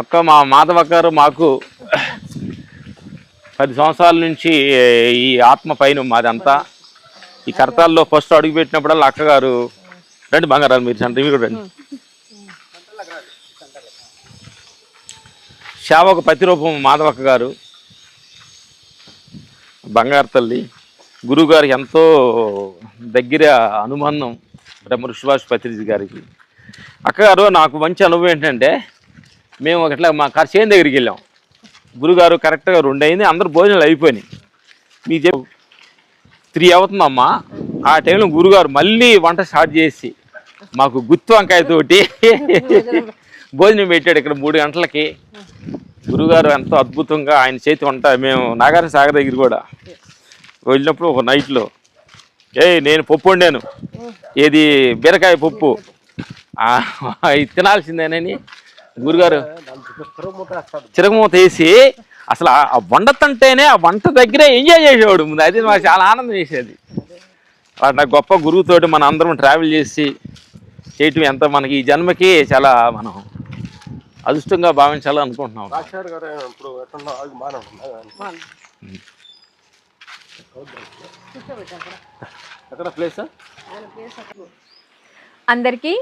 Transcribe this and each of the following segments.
అక్క మా మాధవ గారు మాకు 10 సంవత్సరాల నుంచి ఈ ఆత్మ పైన మాదంతా ఈ కర్తాల్లో ఫస్ట్ అడుగు పెట్టినప్పుడల్లా అక్కగారు రండి బంగారాలు మీరు సెంటర్ కూడా రండి సేవకు ప్రతిరూపం మాధవక్క గారు బంగారు తల్లి గురువుగారికి ఎంతో దగ్గర అనుబంధం బ్రహ్మ ఋషివాస్ పత్రిజీ గారికి. అక్కగారు నాకు మంచి అనుభవం ఏంటంటే మేము అట్లా మా చేను దగ్గరికి వెళ్ళాం. గురుగారు కరెక్ట్గా 2 అయింది, అందరు భోజనాలు అయిపోయినాయి. మీ 3 అవుతుందమ్మా. ఆ టైంలో గురుగారు మళ్ళీ వంట స్టార్ట్ చేసి మాకు గుత్తి వంకాయతోటి భోజనం పెట్టాడు ఇక్కడ 3 గంటలకి. గురుగారు ఎంతో అద్భుతంగా ఆయన చేతి వంట. మేము నాగార్జున సాగర్ దగ్గర కూడా వెళ్ళినప్పుడు ఒక నైట్లో నేను పప్పు వండాను, ఏది బీరకాయ పప్పు తినాల్సిందేనని గురుగారు చిరగమూత వేసి అసలు ఆ వంట తంటేనే ఆ వంట దగ్గరే ఎంజాయ్ చేసేవాడు ముందు. అది మాకు చాలా ఆనందం వేసేది. నాకు గొప్ప గురువుతోటి మనం అందరం ట్రావెల్ చేసి చేయటం ఎంత మనకి ఈ జన్మకి చాలా మనం అదృష్టంగా భావించాలని అనుకుంటున్నాం. అందరికీ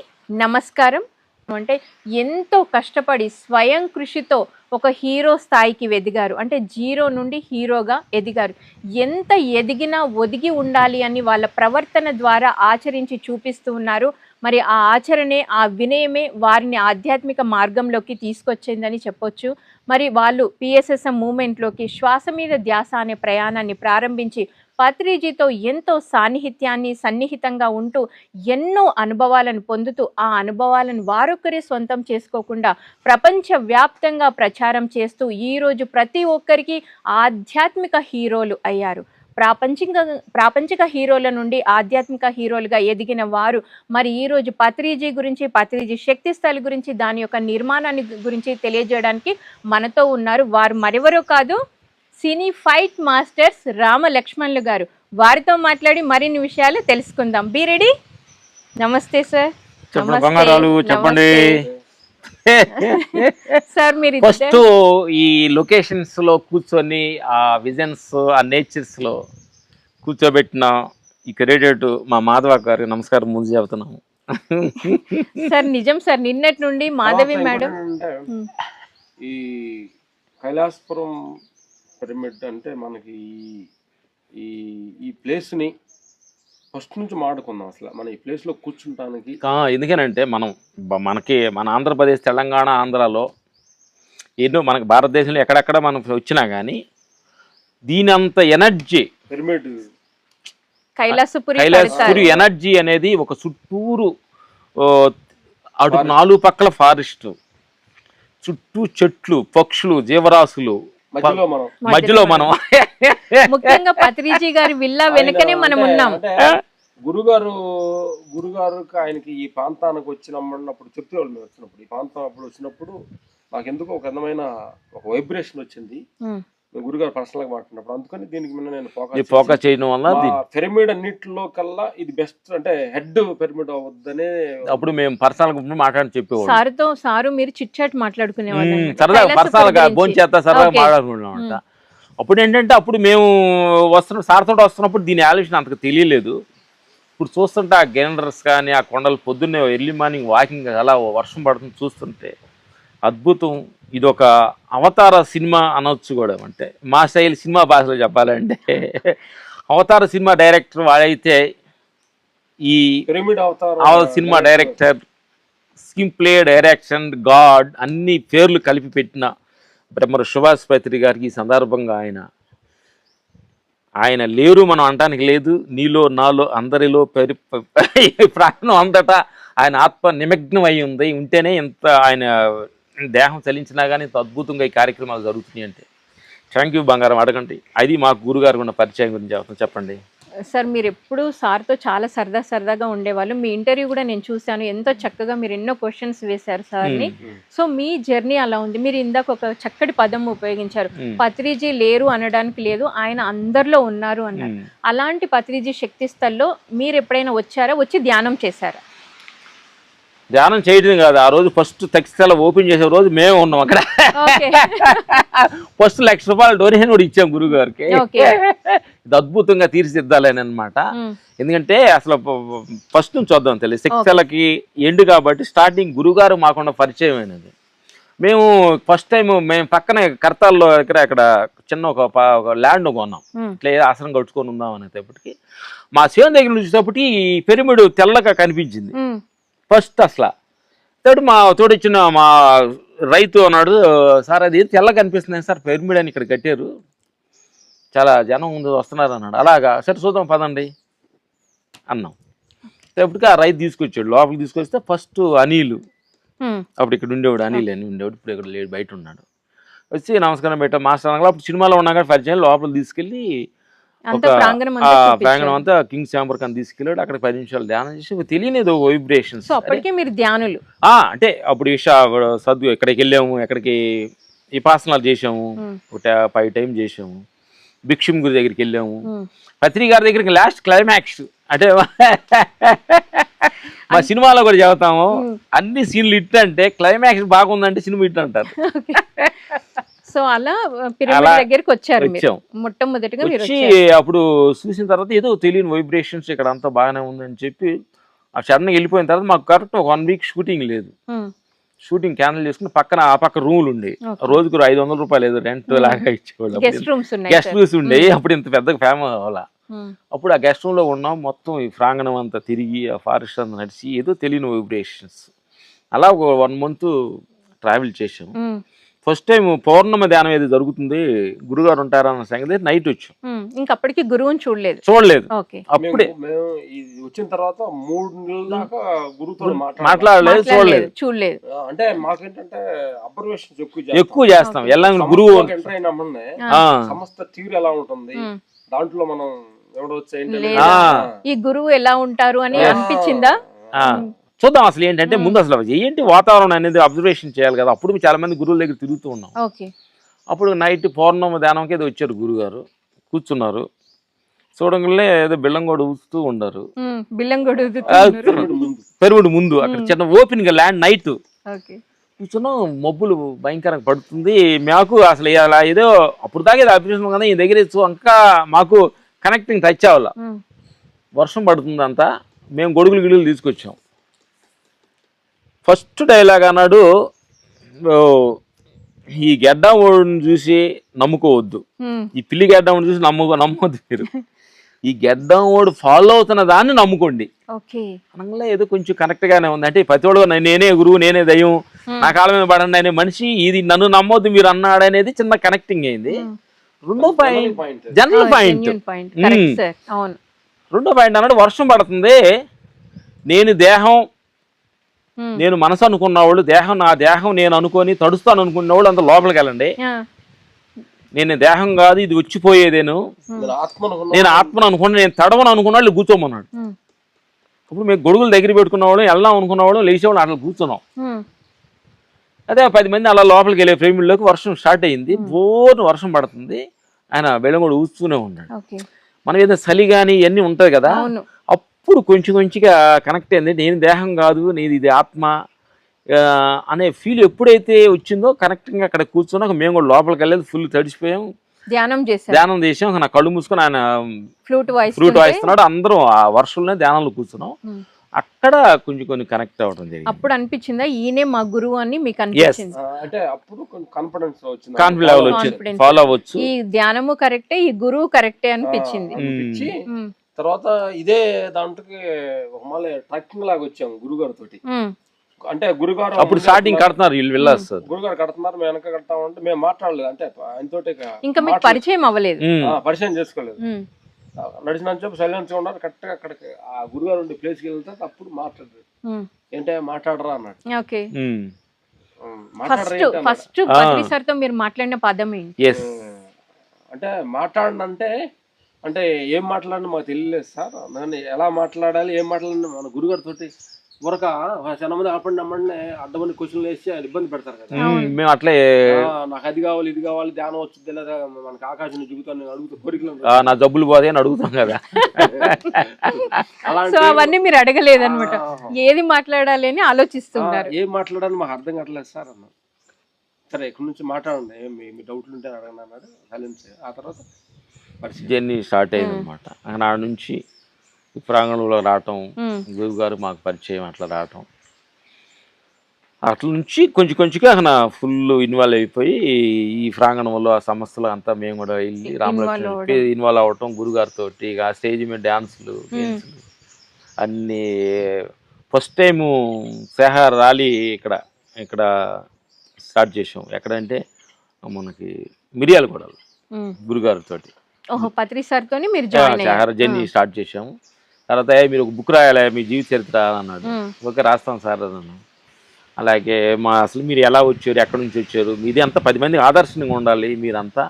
నమస్కారం. అంటే ఎంతో కష్టపడి స్వయం కృషితో ఒక హీరో స్థాయికి ఎదిగారు. అంటే జీరో నుండి హీరోగా ఎదిగారు. ఎంత ఎదిగినా ఒదిగి ఉండాలి అని వాళ్ళ ప్రవర్తన ద్వారా ఆచరించి చూపిస్తూ ఉన్నారు. మరి ఆ ఆచరణే, ఆ వినయమే వారిని ఆధ్యాత్మిక మార్గంలోకి తీసుకొచ్చిందని చెప్పొచ్చు. మరి వాళ్ళు పిఎస్ఎస్ఎం మూమెంట్లోకి శ్వాస మీద ధ్యాస అనే ప్రయాణాన్ని ప్రారంభించి పత్రిజీతో ఎంతో సన్నిహితంగా ఉంటూ ఎన్నో అనుభవాలను పొందుతూ ఆ అనుభవాలను వారొక్కరే సొంతం చేసుకోకుండా ప్రపంచవ్యాప్తంగా ప్రచారం చేస్తూ ఈరోజు ప్రతి ఒక్కరికి ఆధ్యాత్మిక హీరోలు అయ్యారు. ప్రాపంచిక హీరోల నుండి ఆధ్యాత్మిక హీరోలుగా ఎదిగిన వారు మరి ఈరోజు పత్రిజీ గురించి, పత్రిజీ శక్తి స్థలి గురించి, దాని యొక్క నిర్మాణాన్ని గురించి తెలియజేయడానికి మనతో ఉన్నారు. వారు మరెవరో కాదు, సినీ ఫైట్ మాస్టర్స్ రామ లక్ష్మణులు గారు. వారితో మాట్లాడి మరిన్ని విషయాలు తెలుసుకుందాం. Be ready. నమస్తే సార్. చెప్పండి సార్. మీరు ఫస్ట్ ఈ లొకేషన్స్ లో కూర్చొని ఆ విజన్స్, ఆ నేచర్స్ లో కూర్చోబెట్టిన ఈ క్రెడిట్ మా మాధవ గారు నమస్కారం ముందు చెబుతున్నాము. సార్ నిజం సార్, నిన్నటి నుండి మాధవి మేడం ఈ కైలాసపురం పిరమిడ్ అంటే మనకి ఈ ప్లేస్ని ఫస్ట్ నుంచి మాడుకుందాం. అసలు మన ఈ ప్లేస్లో కూర్చుంటానికి ఎందుకనంటే మన ఆంధ్రప్రదేశ్, తెలంగాణ, ఆంధ్రాలో ఎన్నో మనకు భారతదేశంలో ఎక్కడెక్కడ మనం వచ్చినా కానీ దీని అంత ఎనర్జీ పిరమిడ్ కైలాసపురి ఎనర్జీ అనేది ఒక చుట్టూరు అటు 4 పక్కల ఫారెస్ట్, చుట్టూ చెట్లు, పక్షులు, జీవరాశులు, మధ్యలో మనం ముఖ్యంగా పత్రిజీ గారి విల్లా వెనుకనే మనం ఉన్నాం. గురుగారు ఆయనకి ఈ ప్రాంతానికి వచ్చినప్పుడు చెప్పేవాళ్ళు. మేము వచ్చినప్పుడు ఈ ప్రాంతం అప్పుడు వచ్చినప్పుడు నాకు ఎందుకో ఒక విధమైన ఒక వైబ్రేషన్ వచ్చింది. గురుగారు పర్సనల్ గా మాట్లాడినప్పుడు, అందుకని దీనికి నేను ఫోకస్ చేయడం వల్ల పిరమిడ్ అన్నిటిలో కల్లా ఇది బెస్ట్, అంటే హెడ్ పిరమిడ్ అవద్దనే అప్పుడు మేము పర్సనల్ గా మాట్లాడి చెప్పేవాళ్ళం. సారు మీరు చిట్ చాట్ మాట్లాడుకునేవాళ్ళం, సరదాగా పర్సనల్ గా భోజనం చేస్తా సరదాగా మాట్లాడుకున్నాం. అప్పుడు ఏంటంటే అప్పుడు మేము సార్తో వస్తున్నప్పుడు దీని ఆలోచన అంతకు తెలియలేదు. ఇప్పుడు చూస్తుంటే ఆ గెనరస్ కానీ ఆ కొండలు పొద్దున్నే ఎర్లీ మార్నింగ్ వాకింగ్ అలా వర్షం పడుతుంది చూస్తుంటే అద్భుతం. ఇది ఒక అవతార సినిమా అనొచ్చు కూడా. అంటే మా స్టైల్ సినిమా భాషలో చెప్పాలంటే అవతార సినిమా డైరెక్టర్ వాడైతే ఈ cinema director, screen play, direction, God అన్ని పేర్లు కలిపి పెట్టిన బ్రహ్మ ఋషివాస్ పత్రి గారికి ఈ సందర్భంగా ఆయన లేరు మనం అనటానికి లేదు. నీలో నాలో అందరిలో ప్రాణం అంతటా ఆయన ఆత్మ నిమగ్నం అయి ఉంది. ఉంటేనే ఇంత ఆయన దేహం చలించినా కానీ ఇంత అద్భుతంగా ఈ కార్యక్రమాలు జరుగుతున్నాయి. అంటే థ్యాంక్ యూ బంగారం. అడగండి. అది మా గురుగారు ఉన్న పరిచయం గురించి చెప్పండి. సార్ మీరు ఎప్పుడు సార్తో చాలా సరదాగా ఉండేవాళ్ళు. మీ ఇంటర్వ్యూ కూడా నేను చూశాను. ఎంతో చక్కగా మీరు ఎన్నో క్వశ్చన్స్ వేశారు సార్ని. సో మీ జర్నీ అలా ఉంది. మీరు ఇందాక ఒక చక్కటి పదం ఉపయోగించారు, పత్రిజీ లేరు అనడానికి లేదు, ఆయన అందరిలో ఉన్నారు అన్నారు. అలాంటి పత్రిజీ శక్తి స్థల్లో మీరు ఎప్పుడైనా వచ్చారా, వచ్చి ధ్యానం చేశారా? ధ్యానం చేయడం కాదు, ఆ రోజు ఫస్ట్ తక్షశిల ఓపెన్ చేసే రోజు మేము ఉన్నాం అక్కడ. ఓకే ఫస్ట్ ₹1,00,000 డొనేషన్ కూడా ఇచ్చాం గురువు గారికి. ఓకే ఇది అద్భుతంగా తీర్చిదిద్దాలని అనమాట. ఎందుకంటే అసలు ఫస్ట్ నుంచి చూద్దాం తెలియదు, తక్షశిలకి ఎండు కాబట్టి స్టార్టింగ్ గురుగారు మాకుండా పరిచయం అయినది. మేము ఫస్ట్ టైం మేము పక్కనే కర్తాల్లో దగ్గర అక్కడ చిన్న ఒక ల్యాండ్ కొన్నాం, ఇట్లా ఆసనం కట్టుకొని ఉందాం అనేటప్పటికి మా సేవ దగ్గర నుంచి చూసేటప్పటికి ఈ పిరమిడ్ తెల్లగా కనిపించింది ఫస్ట్. అసలు మా తోడిచ్చిన మా రైతు అన్నాడు, సార్ అది తెల్లగా కనిపిస్తుంది సార్, పిరమిడ్ అని ఇక్కడ కట్టారు, చాలా జనం ముందు వస్తున్నారు అన్నాడు. అలాగా సరే చూద్దాం పదండి అన్నాం. అప్పటికి ఆ రైతు తీసుకొచ్చాడు, లోపలికి తీసుకొస్తే ఫస్ట్ అనిల్, అప్పుడు ఇక్కడ ఉండేవాడు అనిల్ అని ఉండేవాడు, ఇప్పుడు ఇక్కడ లేడు, బయట ఉన్నాడు. వచ్చి నమస్కారం పెట్టా మాస్టర్ అనగా, అప్పుడు సినిమాలో ఉన్నా కానీ పరిచయం, లోపల తీసుకెళ్ళి ఒక ప్రాంగణం అంతా కింగ్ ఛాంబర్ కని తీసుకెళ్ళాడు. అక్కడ 10 నిమిషాలు ధ్యానం చేసి తెలియలేదు వైబ్రేషన్స్. మీరు ధ్యానులు అంటే అప్పుడు సద్దు ఎక్కడికి వెళ్ళాము, ఎక్కడికి ఈ పాసనాలు చేసాము, ఒక 5 టైం చేసాము, భిక్షం గురి దగ్గరికి వెళ్ళాము, పత్రి గారి దగ్గరికి లాస్ట్ క్లైమాక్స్ అంటే మా సినిమాలో కూడా చెబుతాము, అన్ని సీన్లు హిట్ అంటే క్లైమాక్స్ బాగుందంటే సినిమా హిట్ అంటారు. సో అలా పిరమిడ్ దగ్గరికి వచ్చారు మొట్టమొదటిగా. వచ్చి అప్పుడు చూసిన తర్వాత ఏదో తెలియని వైబ్రేషన్స్ ఇక్కడ అంతా బాగానే ఉందని చెప్పి ఆ సడన్ వెళ్ళిపోయిన తర్వాత మాకు కరెక్ట్ ఒక 1 వీక్ షూటింగ్ లేదు. షూటింగ్ క్యాన్సిల్ చేసుకుని పక్కన ఆ పక్క రూములు ఉండే, రోజుకు ₹500 ఏదో రెంట్ లాగా ఇచ్చేవాళ్ళు, గెస్ట్ రూమ్స్ ఉండేవి. అప్పుడు ఇంత పెద్దగా ఫేమస్ అవ్వాలా. అప్పుడు ఆ గెస్ట్ రూమ్ లో ఉన్నాం, మొత్తం ఈ ప్రాంగణం అంతా తిరిగి ఆ ఫారెస్ట్ అంతా నడిచి ఏదో తెలియని వైబ్రేషన్స్. అలా ఒక 1 మంత్ ట్రావెల్ చేసాం. ఫస్ట్ టైం పౌర్ణమి ధ్యానం ఏది జరుగుతుంది, గురుగారు ఉంటారన్న సంగతి నైట్ వచ్చాం. ఇంకా అప్పటికి గురువుని చూడలేదు. అప్పుడే వచ్చిన తర్వాత 3 నెలల దాకా గురువుతో మాట్లాడలేదు, చూడలేదు. అంటే మాకేంటంటే అబ్జర్వేషన్స్ ఎక్కువ చేస్తాం. ఎలా గురువు ఎంటర్ అయినామన్నే సమస్త తీరు ఎలా ఉంటుంది, దాంట్లో మనం ఈ గురువు ఎలా ఉంటారు అని అనిపించిందా? చూద్దాం అసలు ఏంటంటే ముందు అసలు ఏంటి వాతావరణం అనేది అబ్జర్వేషన్ చేయాలి కదా. అప్పుడు చాలా మంది గురువుల దగ్గర తిరుగుతూ ఉన్నాం. అప్పుడు నైట్ పౌర్ణమి ధ్యానంకి ఏదో వచ్చారు గురుగారు, కూర్చున్నారు. చూడంగానే ఏదో బిల్లంగోడు ఊస్తూ ఉన్నారు, పిరమిడ్ ముందు అక్కడ చిన్న ఓపెన్ గా ల్యాండ్ నైట్ కూర్చున్నాం. మబ్బులు భయంకరంగా పడుతుంది. మాకు అసలు అలా ఏదో అప్పుడు దాకా ఏదో అభిప్రాయం కదా ఈ దగ్గర ఇంకా మాకు కనెక్టింగ్ టచ్ అవ్వాల. వర్షం పడుతుంది అంతా, మేము గొడుగులు గిడుగులు తీసుకొచ్చాం. ఫస్ట్ డైలాగ్ అన్నాడు, ఈ గెడ్డని చూసి నమ్ముకోవద్దు, ఈ పిల్లి గెడ్డని చూసి నమ్మవద్దు, మీరు ఈ గెడ్డోడు ఫాలో అవుతున్న దాన్ని నమ్ముకోండి. అనగా ఏదో కొంచెం కరెక్ట్ గానే ఉంది. అంటే ప్రతివాడు నేనే గురువు, నేనే దయ్యం, నా కాళ్ళ మీద పడండి అనే మనిషి, ఇది నన్ను నమ్మొద్దు మీరు అన్నాడు అనేది చిన్న కనెక్టింగ్ అయింది. రెండో పాయింట్ జనరల్ పాయింట్. రెండో పాయింట్ అన్నాడు, వర్షం పడుతుంది, నేను దేహం, నేను మనసు అనుకున్నవాళ్ళు దేహం, నా దేహం నేను అనుకొని తడుస్తాను అనుకున్న వాళ్ళు అంత లోపలికి వెళ్ళండి. నేను దేహం కాదు, ఇది వచ్చిపోయేదేను, నేను ఆత్మను అనుకున్నా, నేను తడవను అనుకున్న వాళ్ళు కూర్చోమన్నాడు. ఇప్పుడు మేము గొడుగులు దగ్గర పెట్టుకున్నవాళ్ళు, వెళ్దాం అనుకున్నవాళ్ళు, లేచేవాళ్ళు అట్లా కూర్చున్నాం. అదే 10 మంది అలా లోపలికి వెళ్ళే ప్రేమిల్లోకి వర్షం స్టార్ట్ అయింది. బోర్ను వర్షం పడుతుంది. ఆయన బెల్లంగూడ ఊస్తూనే ఉన్నాడు. మనం ఏదైనా చలి కానీ ఇవన్నీ ఉంటుంది కదా, అప్పుడు కొంచెం కొంచెంగా కనెక్ట్ అయింది. నేను దేహం కాదు, నేను ఇది ఆత్మ అనే ఫీల్ ఎప్పుడైతే వచ్చిందో కనెక్టింగ్ అక్కడ కూర్చున్నాక మేము కూడా లోపలికి వెళ్ళేది, ఫుల్ తడిచిపోయాం, ధ్యానం చేసాం. నా కళ్ళు మూసుకొని ఆయన ఫ్లూట్ వాయిస్తున్నాడు, అందరం ఆ వర్షంలోనే ధ్యానంలో కూర్చున్నాం. అక్కడ కొంచెం కొన్ని కనెక్ట్ అవ్వడం జరిగింది. అప్పుడు అనిపించిందా ఈయనే మా గురువు అని మీకు అనిపించింది? అంటే అప్పుడు కాన్ఫిడెన్స్ వచ్చింది, కాన్ఫిడెన్స్ లెవెల్ వచ్చింది, ఫాలో అవ్వచ్చు, ఈ ధ్యానము కరెక్టే, ఈ గురువు కరెక్టే అనిపించింది. తర్వాత ఇదే దాంట్లోకి ఒక మళ్ళీ ట్రక్కింగ్ లాగా వచ్చాము గురుగారు తోటి. అంటే గురుగారు అప్పుడు స్టార్టింగ్ కడుతున్నారు, వీళ్ళు వెళ్ళారు, గురుగారు కడుతున్నారు, మేము వెనక కడతామంటే మేము మాట్లాడలేదు. అంటే ఆయనతోటి ఇంకా మీకు పరిచయం అవ్వలేదు, పరిచయం చేసుకోలేదు. నడిచిన చెప్పి సైలెన్స్ గా ఉన్నారు. కరెక్ట్ గా అక్కడికి ఆ గురుగారు ఉండే ప్లేస్ కి వెళ్తే అప్పుడు మాట్లాడారు. ఏంటంటే మాట్లాడరా అన్నాడు. ఫస్ట్ మీరు మాట్లాడిన పదం ఏంటి? అంటే మాట్లాడనంటే అంటే ఏం మాట్లాడినా మాకు తెలియలేదు సార్, నన్ను ఎలా మాట్లాడాలి, ఏం మాట్లాడినా మన గురుగారి తోటి ఊరక చాలా మంది ఆపండి అమ్మండి అడ్డమని క్వశ్చన్లు వేసి అది ఇబ్బంది పెడతారు కదా. మేము అట్లే నాకు అది కావాలి ఇది కావాలి ధ్యానం వచ్చింది లేదా మనకి ఆకాశం దిగుతాను అడుగుతూ కోరికలు నా జబ్బులు పోతే అని అడుగుతాం కదా. సో అవన్నీ మీరు అడగలేదన్నమాట, ఏది మాట్లాడాలి అని ఆలోచిస్తున్నారు. ఏం మాట్లాడాలి మాకు అర్థం కావట్లేదు సార్ అన్న. సరే ఇక్కడ నుంచి మాట్లాడండి, మీ డౌట్లు ఉంటే అడగండి అన్నాడు. సైలెన్స్. ఆ తర్వాత జర్నీ స్టార్ట్ అయింది అనమాట. నాడు నుంచి ప్రాంగణంలో రావటం, గురువు గారు మాకు పరిచయం అట్లా రావటం, అట్ల నుంచి కొంచెం కొంచెంగా ఫుల్ ఇన్వాల్వ్ అయిపోయి ఈ ప్రాంగణంలో ఆ సంస్థలో అంతా మేము కూడా వెళ్ళి రామలక్ష్మి ఇన్వాల్వ్ అవ్వటం, గురుగారితో ఇక స్టేజ్ మీద డ్యాన్సులు గేమ్స్లు అన్నీ. ఫస్ట్ టైము సెహార్ ర్యాలీ ఇక్కడ స్టార్ట్ చేసాం. ఎక్కడంటే మనకి మిర్యాలగూడలో గురుగారితో సెహార్ జర్నీ స్టార్ట్ చేసాము. తర్వాత మీరు ఒక బుక్ రాయాలి మీ జీవిత చరిత్ర అన్నాడు. ఓకే రాస్తాం సార్ అన్నాను. అలాగే అసలు మీరు ఎలా వచ్చారు, ఎక్కడి నుంచి వచ్చారు, మీది అంతా 10 మందికి ఆదర్శంగా ఉండాలి మీరంతా.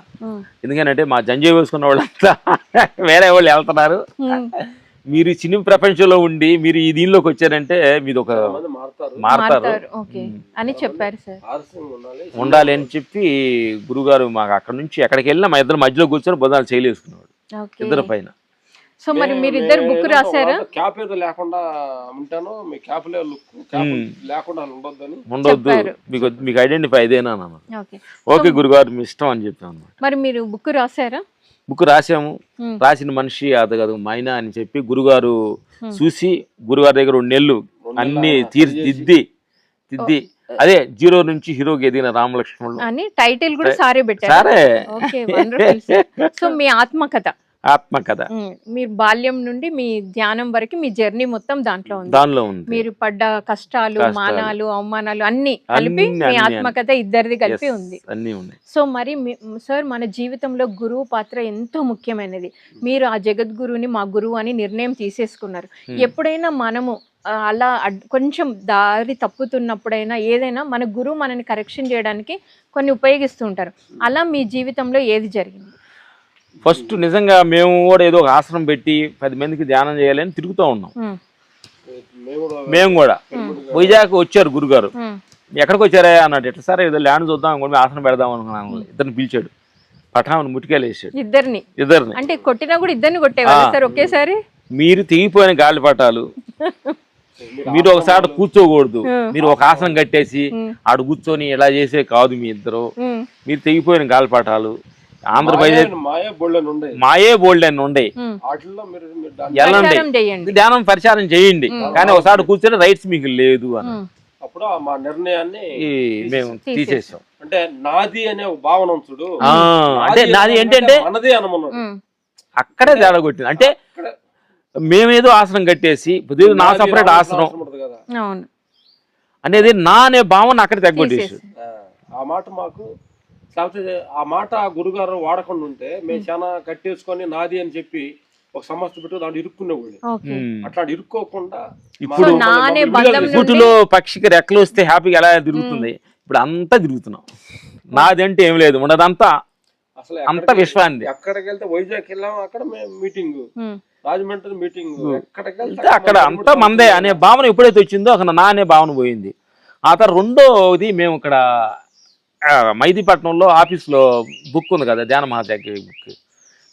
ఎందుకంటే మా జంజయ్ వేసుకున్న వాళ్ళంతా వేరే వాళ్ళు వెళ్తున్నారు, మీరు సినిమా ప్రపంచంలో ఉండి మీరు ఈ దీనిలోకి వచ్చారంటే మీది ఒక మారుతారు అని చెప్పారు సార్. ఉండాలి అని చెప్పి గురుగారు మాకు అక్కడ నుంచి ఎక్కడికి వెళ్ళినా మా ఇద్దరు మధ్యలో కూర్చొని బుధాలు చేయలేసుకున్నాడు ఇద్దరు పైన. సో మరి మీరు ఇద్దరు బుక్ రాశారా? క్యాప్ ఏదో లేకుండా ఉంటాను, మీ క్యాప్ లేకుండా ఉండొద్దు, మీకు ఐడెంటిఫై అదేనా. ఓకే గురుగారు మీ ఇష్టం అని చెప్పాను. మరి మీరు బుక్ రాశారా? బుక్ రాసాము. రాసిన మనిషి అదగదు మైనా అని చెప్పి గురుగారు చూసి గురుగారి దగ్గర 2 నెలలు అన్ని తీర్చిదిద్ది అదే 0 నుంచి హీరోకి ఎదిగిన రామలక్ష్మణుడు అని టైటిల్ కూడా సారే పెట్టారు. సారే. సో మీ ఆత్మకథ మీరు బాల్యం నుండి మీ ధ్యానం వరకు మీ జర్నీ మొత్తం దాంట్లో ఉంది. మీరు పడ్డ కష్టాలు, మానాలు, అవమానాలు అన్ని కలిపి మీ ఆత్మకథ ఇద్దరిది కలిపి ఉంది. సో మరి సార్ మన జీవితంలో గురువు పాత్ర ఎంతో ముఖ్యమైనది. మీరు ఆ జగద్గురుని మా గురువు అని నిర్ణయం తీసేసుకున్నారు. ఎప్పుడైనా మనము అలా కొంచెం దారి తప్పుతున్నప్పుడైనా ఏదైనా మన గురువు మనని కరెక్షన్ చేయడానికి కొన్ని ఉపయోగిస్తూ ఉంటారు. అలా మీ జీవితంలో ఏది జరిగింది? ఫస్ట్ నిజంగా మేము కూడా ఏదో ఒక ఆశ్రమం పెట్టి 10 మందికి ధ్యానం చేయాలని తిరుగుతూ ఉన్నాం. మేము కూడా వైజాగ్ వచ్చారు గురుగారు. ఎక్కడికి వచ్చారా అన్నాడు. ఎట్లా సార్ ఏదో ల్యాండ్ చూద్దాం అనుకోండి ఆశ్రమం పెడదాం అనుకున్నాను. ఇద్దరిని పిలిచాడు, పఠామని ముట్టికాయలు వేసాడు. ఇద్దరిని అంటే కొట్టినా కూడా ఇద్దరిని కొట్టేవాళ్ళు సార్ ఒకేసారి. మీరు తెగిపోయిన గాలిపటాలు, మీరు ఒకసారి కూర్చోకూడదు, మీరు ఒక ఆసనం కట్టేసి ఆడు కూర్చొని ఇలా చేసే కాదు మీ ఇద్దరు, మీరు తెగిపోయిన గాలిపటాలు ఆంధ్రప్రదేశ్ మాయే బోల్డ్ అని ఉండే వెళ్ళండి ధ్యానం పరిచారం చేయండి, కానీ ఒకసారి కూర్చొని రైట్స్ మీకు లేదు అని. అప్పుడు మా నిర్ణయాన్ని మేము తీసేసాం. అంటే నాది అనే భావన చూడు, అంటే నాది ఏంటంటే అక్కడే తేడా కొట్టింది. అంటే మేమేదో ఆసనం కట్టేసి నా సపరేట్ ఆసనం అనేది నా అనే భావన అక్కడ తగ్గొట్టేసి ఆ మాట మాకు. లేకపోతే ఆ మాట గురుగారు వాడకుండా ఉంటే మేము చాలా కట్టేసుకొని నాది అని చెప్పి ఒక సమస్య పెట్టు దాంట్లో ఇరుక్కునేవాళ్ళు. అట్లా ఇరుక్కోకుండా ఇప్పుడు గుట్టులో పక్షికి రెక్కలు వస్తే హ్యాపీగా ఎలా తిరుగుతుంది, ఇప్పుడు అంతా తిరుగుతున్నాం. నాది అంటే ఏం లేదు, ఉండదంతా అసలు అంత విశ్వాన్ని. ఎక్కడికి వెళ్తే వైజాగ్ వెళ్ళాము, అక్కడ మేము మీటింగ్, రాజమండ్రి మీటింగ్, ఎక్కడికి వెళ్తే అక్కడ అంతా మందే అనే భావన ఎప్పుడైతే వచ్చిందో అక్కడ నా అనే భావన పోయింది. ఆ తర్వాత రెండోది మేము ఇక్కడ మైదీపట్నంలో ఆఫీస్లో బుక్ ఉంది కదా ధ్యాన మహాత్యాగి బుక్.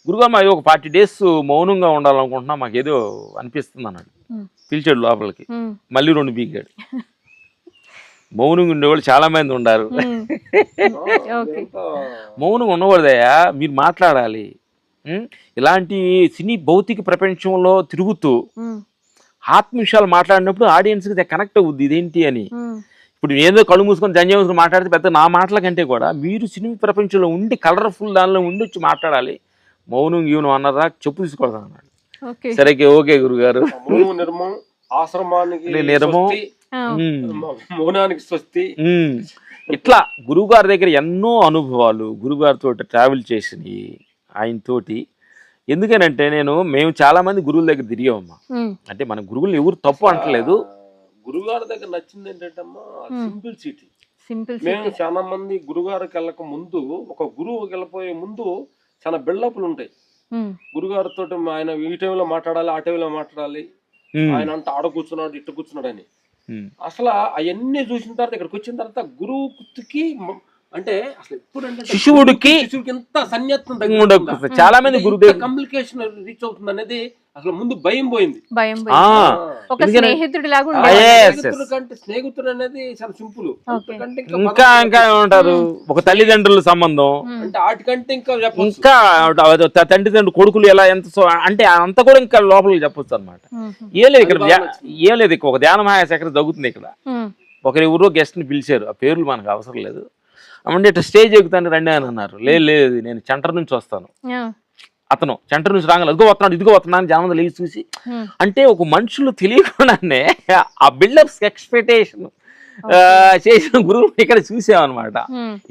గురుగారు మాది ఒక 40 days మౌనంగా ఉండాలనుకుంటున్నా, మాకు ఏదో అనిపిస్తుంది అన్నాడు. పిలిచాడు లోపలికి, మళ్ళీ 2 బీగాడు. మౌనంగా ఉండేవాళ్ళు చాలా మంది ఉన్నారు. మౌనంగా ఉండకూడదయ్యా, మీరు మాట్లాడాలి. ఇలాంటి సినీ భౌతిక ప్రపంచంలో తిరుగుతూ ఆత్మ విషయాలు మాట్లాడినప్పుడు ఆడియన్స్కి కనెక్ట్ అవుద్ది ఇదేంటి అని. ఇప్పుడు ఏదో కళ్ళు మూసుకొని జంజ మూసుకొని మాట్లాడితే పెద్ద నా మాటల కంటే కూడా మీరు సినిమా ప్రపంచంలో ఉండి కలర్ఫుల్ దానిలో ఉండి వచ్చి మాట్లాడాలి. మౌనం గీవనం అన్నారా చెప్పు తీసుకోవడం అన్నాడు. సరే ఓకే గురుగారు. మౌనానికి స్వస్తి. ఇట్లా గురువు గారి దగ్గర ఎన్నో అనుభవాలు, గురుగారితో ట్రావెల్ చేసినవి ఆయనతోటి. ఎందుకనంటే మేము చాలా మంది గురువుల దగ్గర తిరిగామమ్మా. అంటే మన గురువులు ఎవరు తప్పు అంటలేదు. గురుగారి దగ్గర నచ్చింది ఏంటంటమ్మా సింప్లిసిటీ. మేము చాలా మంది గురుగారికి వెళ్ళక ముందు, ఒక గురువు వెళ్ళిపోయే ముందు చాలా బిల్డప్లు ఉంటాయి. గురుగారితో ఆయన ఈ టైంలో మాట్లాడాలి, ఆ టైంలో మాట్లాడాలి, ఆయన అంత ఆడ కూర్చున్నాడు ఇట్టు కూర్చున్నాడు అని. అసలు అవన్నీ చూసిన తర్వాత ఇక్కడికి వచ్చిన తర్వాత గురువుకి అంటే అసలు ఎప్పుడంటే శిశువుడికి ఇంత సన్యత్నం చాలా మంది గురుదేవ్ కమ్యూనికేషన్ రీచ్ అవుతుంది అనేది అసలు ముందు భయం పోయింది. ఒక స్నేహితుడి లాగా కంటే స్నేహితుడు అనేది చాలా సింపుల్. ఇంకా ఇంకా ఏమంటారు ఒక తల్లిదండ్రుల సంబంధం అంటే వాటికంటే ఇంకా తండ్రిదండ్రులు కొడుకులు ఎలా ఎంత అంటే అంత కూడా ఇంకా లోపలికి చెప్పొచ్చు అనమాట. ఏం లేదు ఇక్కడ ఏం లేదు ఇక్కడ ఒక ధ్యాన మహాశేఖర జరుగుతుంది. ఇక్కడ ఒకరి ఎవరో గెస్ట్ ని పిలిచారు, ఆ పేర్లు మనకు అవసరం లేదు. అంటే ఇట్లా స్టేజ్ ఎక్కుతాను రండి అని అన్నారు. లేదు నేను సెంటర్ నుంచి వస్తాను. అతను సెంటర్ నుంచి రాగలదు, ఇదిగో వస్తున్నాడు ఇదిగో వస్తున్నాను జనం లేచి చూసి అంటే ఒక మనుషులు తెలియకుండానే ఆ బిల్డర్స్ ఎక్స్పెక్టేషన్ చేసిన గురువు ఇక్కడ చూసామన్నమాట.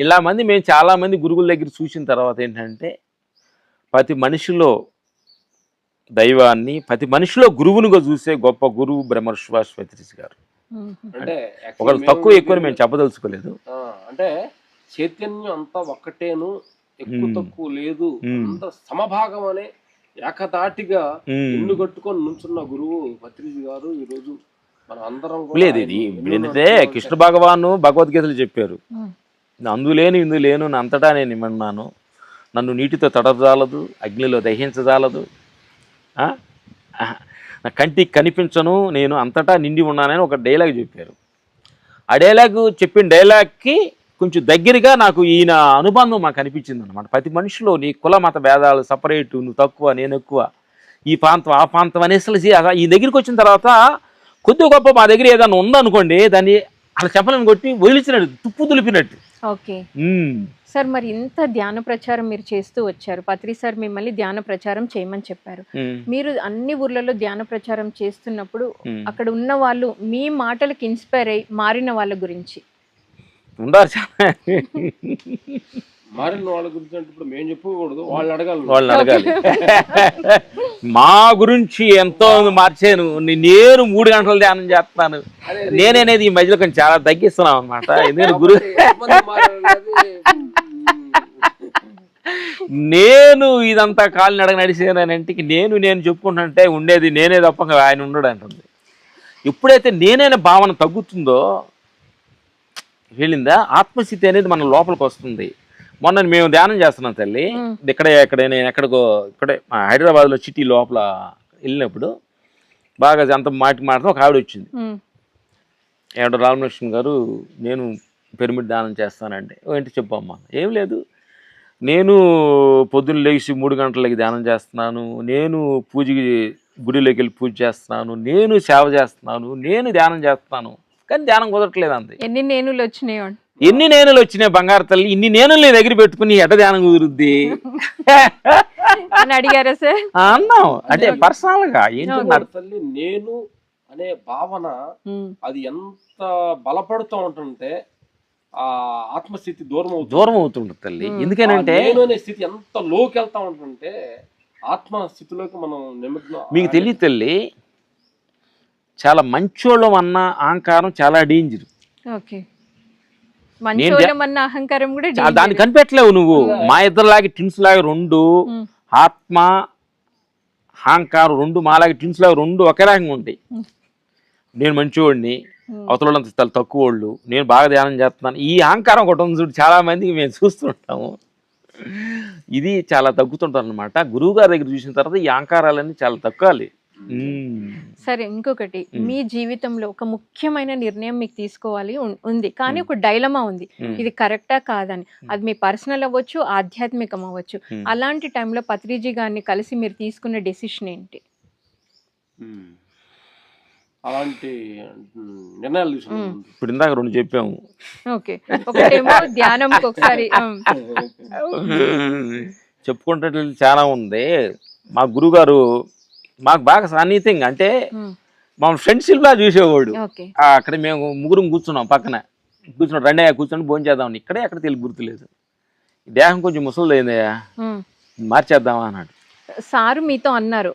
ఇలా మంది మేము చాలా మంది గురువుల దగ్గర చూసిన తర్వాత ఏంటంటే ప్రతి మనిషిలో దైవాన్ని, ప్రతి మనిషిలో గురువునిగా చూసే గొప్ప గురువు బ్రహ్మ సుభాష్ పత్రిజీ గారు. అంటే ఒకళ్ళు తక్కువ ఎక్కువ మేము చెప్పదలుచుకోలేదు. అంటే చైతన్యం అంతా ఒక్కటేను, ఎక్కువ తక్కువ లేదు, అంత సమభాగం అనే ఏకదాటిగా ఇల్లు కట్టుకొని నుంచున్న గురువు పత్రిజీ గారు ఈ రోజు మనం అందరం లేదు. ఇది ఏంటంటే కృష్ణ భగవాను భగవద్గీతలు చెప్పారు, అందులేను ఇందు లేను అంతటా నేను ఇమ్మన్నాను, నన్ను నీటితో తడజాలదు, అగ్నిలో దహించజాలదు, నా కంటికి కనిపించను, నేను అంతటా నిండి ఉన్నానని ఒక డైలాగ్ చెప్పారు. ఆ డైలాగ్ చెప్పిన డైలాగ్కి కొంచెం దగ్గరగా నాకు ఈయన అనుబంధం మాకు అనిపించింది అనమాట. ప్రతి మనిషిలో నీ కుల మత భేదాలు సపరేటు, నువ్వు తక్కువ నేను ఎక్కువ, ఈ ప్రాంతం ఆ ప్రాంతం అనేసి ఈ దగ్గరికి వచ్చిన తర్వాత కొద్ది గొప్ప మా దగ్గర ఏదైనా ఉందనుకోండి దాన్ని అలా చెప్పలేని కొట్టి వదిలిచినట్టు, తుప్పు దులిపినట్టు. ఓకే సార్, మరి ఇంత ధ్యాన ప్రచారం మీరు చేస్తూ వచ్చారు. పత్రి సార్ మిమ్మల్ని ధ్యాన ప్రచారం చేయమని చెప్పారు. మీరు అన్ని ఊర్లలో ధ్యాన ప్రచారం చేస్తున్నప్పుడు అక్కడ ఉన్న వాళ్ళు మీ మాటలకు ఇన్స్పైర్ అయ్యి మారిన వాళ్ళ గురించి ఉండాలి. మారిన వాళ్ళ గురించి అంటే ఇప్పుడు మేము చెప్పకూడదు, వాళ్ళని అడగాలి. మా గురించి ఎంతో మార్చాను. నేను 3 గంటలు ధ్యానం చేస్తున్నాను. నేనేది ఈ మధ్యలో కొంచెం చాలా తగ్గిస్తున్నాం అనమాట. ఎందుకంటే గురు నేను ఇదంతా కాలు నడక నడిచేనంటికి నేను చెప్పుకుంటుంటే ఉండేది నేనే తప్ప ఆయన ఉండడు అంటుంది. ఎప్పుడైతే నేనైనా భావన తగ్గుతుందో వెళ్ళిందా ఆత్మస్థితి అనేది మన లోపలికి వస్తుంది. మొన్న మేము ధ్యానం చేస్తున్నాం తల్లి, ఇక్కడే నేను ఇక్కడే హైదరాబాద్లో సిటీ లోపల వెళ్ళినప్పుడు బాగా అంత మాట్లాడుతూ ఒక ఆవిడ వచ్చింది. ఏమంటే రామలక్ష్మి గారు నేను పిరమిడ్ ధ్యానం చేస్తానంటే ఏంటి చెప్పమ్మా. ఏం లేదు, నేను పొద్దున్న లేచి 3 గంటలకి ధ్యానం చేస్తున్నాను, నేను పూజకి గుడిలోకి వెళ్ళి పూజ చేస్తున్నాను, నేను సేవ చేస్తున్నాను, నేను ధ్యానం చేస్తున్నాను, కానీ ధ్యానం కుదరట్లేదు అంతే. ఎన్ని నేనులు వచ్చినాయి బంగారు తల్లి, ఇన్ని నేనులు నీ దగ్గర పెట్టుకుని ఎట ధ్యానం కుదురుద్ది అని అడిగారా సార్? అన్నాం. అంటే పర్సనల్ గా తల్లి నేను అనే భావన అది ఎంత బలపడుతూ ఉంటుంటే ఆ ఆత్మస్థితి దూరం అవుతుంటుంది తల్లి. ఎందుకనంటే స్థితి ఎంత లోకి వెళ్తా ఉంటుంటే ఆత్మస్థితిలోకి మనం నిమగ్నం. మీకు తెలియదు తల్లి, చాలా మంచోళ్ళం అన్న అహంకారం చాలా డేంజర్. దాన్ని కనిపెట్టలేవు నువ్వు. మా ఇద్దరులాగే టిన్స్ లాగా 2 ఆత్మ అహంకారం 2 మాలాగే టిన్స్ లాగా 2 ఒకే రకంగా ఉంటాయి. నేను మంచివాడిని, అవతలంతా తక్కువ వాళ్ళు, నేను బాగా ధ్యానం చేస్తున్నాను, ఈ అహంకారం ఒకటి ఉంది చూడు. చాలా మందికి మేము చూస్తుంటాము, ఇది చాలా తగ్గుతుంటారు అనమాట. గురువు గారి దగ్గర చూసిన తర్వాత ఈ అహంకారాలన్నీ చాలా తగ్గాలి. సరే, ఇంకొకటి, మీ జీవితంలో ఒక ముఖ్యమైన నిర్ణయం మీకు తీసుకోవాలి ఉంది, కానీ ఒక డైలమా ఉంది, ఇది కరెక్టా కాదని. అది మీ పర్సనల్ అవ్వచ్చు, ఆధ్యాత్మికం అవ్వచ్చు. అలాంటి టైంలో పత్రిజీ గారిని కలిసి మీరు తీసుకున్న డెసిషన్ ఏంటి? అలాంటి నిర్ణయాలు ఇప్పుడు ఇందాక 2 చెప్పాము. ఓకే, ఒకటేమో ధ్యానం, ఒకసారి చెప్పుకుంటే చాలా ఉంది. మా గురుగారు మాకు బాగా సన్నిహితంగా, అంటే మా ఫ్రెండ్షిప్ లా చూసేవాడు. అక్కడ మేము 3 కూర్చున్నాం, పక్కన కూర్చున్నాం, రెండే కూర్చొని భోజనం చేద్దాం. ఇక్కడే ఎక్కడ తెలియ గుర్తులేదు. దేహం కొంచెం ముసలిదైందయ్యా, మార్చేద్దామా అన్నాడు. సారు మీతో అన్నారు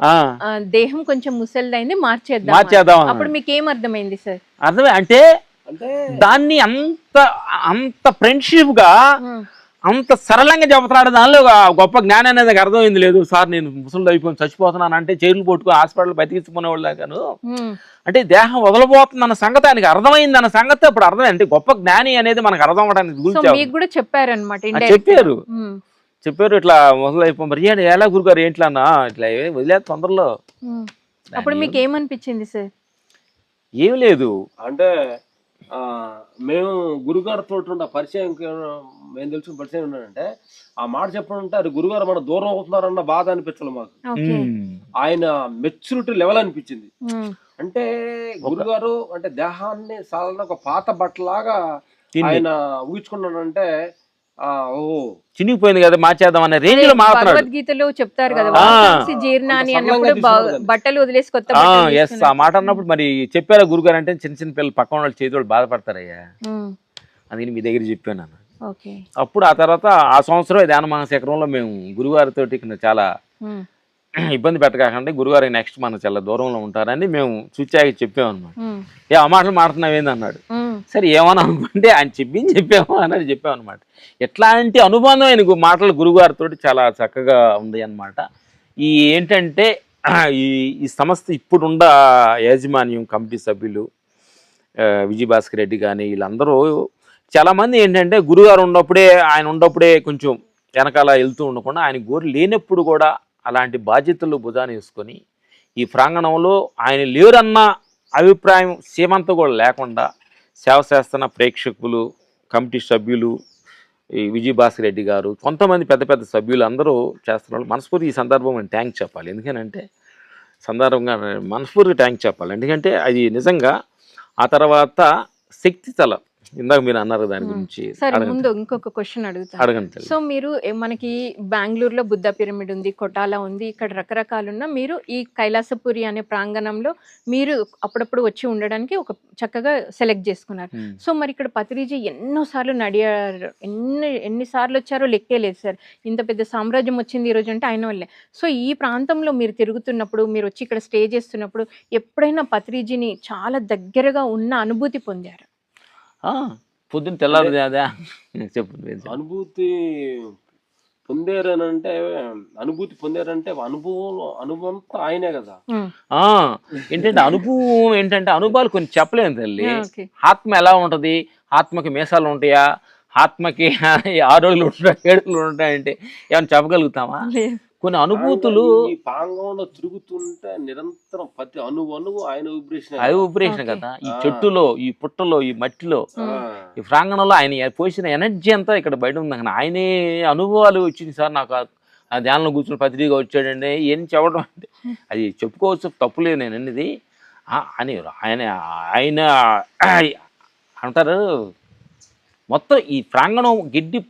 దేహం కొంచెం ముసలిదైంది, మార్చేద్దాం. అప్పుడు మీకు ఏం అర్థమైంది సార్? అర్థమే అంటే దాన్ని అంత ఫ్రెండ్షిప్ గా అంత సరళంగా చెబుతున్నాడు. దానిలో గొప్ప జ్ఞానం అనేది నాకు అర్థమైంది లేదు. సార్ నేను ముసలి అయిపోయి చచ్చిపోతున్నాను అంటే చైర్లు పట్టుకుని హాస్పిటల్ బతికించుకునేవాళ్ళు కాను, అంటే దేహం వదలబోతుంది అన్న సంగతి ఆయనకి అర్థమైంది అన్న సంగతి అప్పుడు అర్థమైంది. అంటే గొప్ప జ్ఞాని అనేది మనకు అర్థం అవడానికి కూడా చెప్పారనమాట. చెప్పారు ఇట్లా ముసలి అయిపోయి మరి ఎలా గురుగారు ఏంట్లా అన్నా ఇట్లా వదిలేదు తొందరలో. అప్పుడు మీకు ఏమనిపించింది సార్? ఏం లేదు అంటే మేము గురుగారితో ఉన్న పరిచయం, మేము తెలుసుకున్న పరిచయం ఏంటంటే ఆ మాట చెప్పడంటే అది గురుగారు మన దూరం అవుతున్నారన్న బాధ అనిపించాలి మాకు. ఆయన మెచ్యూరిటీ లెవెల్ అనిపించింది. అంటే గురుగారు అంటే దేహాన్ని సాధారణ ఒక పాత బట్టలాగా ఆయన ఊహించుకున్నాడంటే చినిగిపోయింది కదా మార్చేద్దాం అనే రేంజ్ లో మాట్లాడారు. భగవద్గీతలో చెప్తారు కదా జీర్ణాన్ని అన్నప్పుడు బట్టలు వదిలేసి కొత్త ఆ మాట అన్నప్పుడు మరి చెప్పారా గురుగారు అంటే చిన్న చిన్న పిల్లలు పక్కన వాళ్ళు చేతి వాళ్ళు బాధపడతారయ్యా అది మీ దగ్గర చెప్పాను అన్న. అప్పుడు ఆ తర్వాత ఆ సంవత్సరం ధ్యాన మహాశేఖరంలో మేము గురుగారితోటి చాలా ఇబ్బంది పెట్టకాకండి గురుగారు నెక్స్ట్ మన చాలా దూరంలో ఉంటారని మేము చూచాకి చెప్పామన్నమాట. ఆ మాటలు మాట్లాడుతున్నావు ఏంది అన్నాడు. సరే ఏమన్నా అనుకుంటే ఆయన చెప్పాము అన్నది చెప్పామన్నమాట. ఎట్లాంటి అనుబంధం ఆయన మాటలు గురుగారితో చాలా చక్కగా ఉంది అన్నమాట. ఈ ఏంటంటే ఈ సంస్థ ఇప్పుడున్న యాజమాన్యం కమిటీ సభ్యులు విజయభాస్కర్ రెడ్డి కానీ వీళ్ళందరూ చాలామంది ఏంటంటే గురుగారు ఉన్నప్పుడే కొంచెం వెనకాల వెళ్తూ ఉండకుండా ఆయన గోరు లేనప్పుడు కూడా అలాంటి బాధ్యతలు భుజాన్ని వేసుకొని ఈ ప్రాంగణంలో ఆయన లేరన్న అభిప్రాయం సీమంతా కూడా లేకుండా సేవ చేస్తున్న ప్రేక్షకులు కమిటీ సభ్యులు ఈ విజయభాస్కర్ రెడ్డి గారు కొంతమంది పెద్ద పెద్ద సభ్యులు అందరూ చేస్తున్నారు. మనస్ఫూర్తి ఈ సందర్భంగా థ్యాంక్స్ చెప్పాలి. ఎందుకంటే మనస్ఫూర్తిగా థ్యాంక్స్ చెప్పాలి. ఎందుకంటే అది నిజంగా ఆ తర్వాత శక్తి తల ఇందాక మీరు అన్నారు దాని గురించి. సరే ముందు ఇంకొక క్వశ్చన్ అడుగుతాను. సో మీరు మనకి బెంగళూరులో బుద్ధ పిరమిడ్ ఉంది, కొటాలా ఉంది, ఇక్కడ రకరకాలు ఉన్న మీరు ఈ కైలాసపురి అనే ప్రాంగణంలో మీరు అప్పుడప్పుడు వచ్చి ఉండడానికి ఒక చక్కగా సెలెక్ట్ చేసుకున్నారు. సో మరి ఇక్కడ పత్రిజీ ఎన్నోసార్లు నడియారు, ఎన్నిసార్లు వచ్చారో లెక్కే లేదు సార్. ఇంత పెద్ద సామ్రాజ్యం వచ్చింది ఈరోజు అంటే ఆయన వల్లే. సో ఈ ప్రాంతంలో మీరు తిరుగుతున్నప్పుడు మీరు వచ్చి ఇక్కడ స్టే చేస్తున్నప్పుడు ఎప్పుడైనా పత్రిజీని చాలా దగ్గరగా ఉన్న అనుభూతి పొందారు? పొద్దున్న తెల్లారు చెప్పు. అనుభూతి పొందారనంటే అనుభవం ఆయనే కదా. ఏంటంటే అనుభవాలు కొన్ని చెప్పలేము తల్లి. ఆత్మ ఎలా ఉంటది, ఆత్మకి మీసాలు ఉంటాయా, ఆత్మకి 6 రోజులు ఉంటాయి 7 రోజులు ఉంటాయంటే ఏమైనా చెప్పగలుగుతామా? కొన్ని అనుభూతులు ప్రాంగణంలో తిరుగుతుంటే నిరంతరం ప్రతి అణువు ఆయన వైబ్రేషన్ కదా. ఈ చెట్టులో, ఈ పుట్టలో, ఈ మట్టిలో, ఈ ప్రాంగణంలో ఆయన పోసిన ఎనర్జీ అంతా ఇక్కడ బయట ఉంది. ఆయనే అనుభవాలు వచ్చింది సార్ నాకు. ఆ ధ్యానంలో కూర్చుని పత్రికగా వచ్చాడండి ఏం చెప్పడం అంటే అది చెప్పుకోవచ్చు, తప్పులేదు నేను అన్నది అని. ఆయన అంటారు మొత్తం ఈ ప్రాంగణం గిడ్డి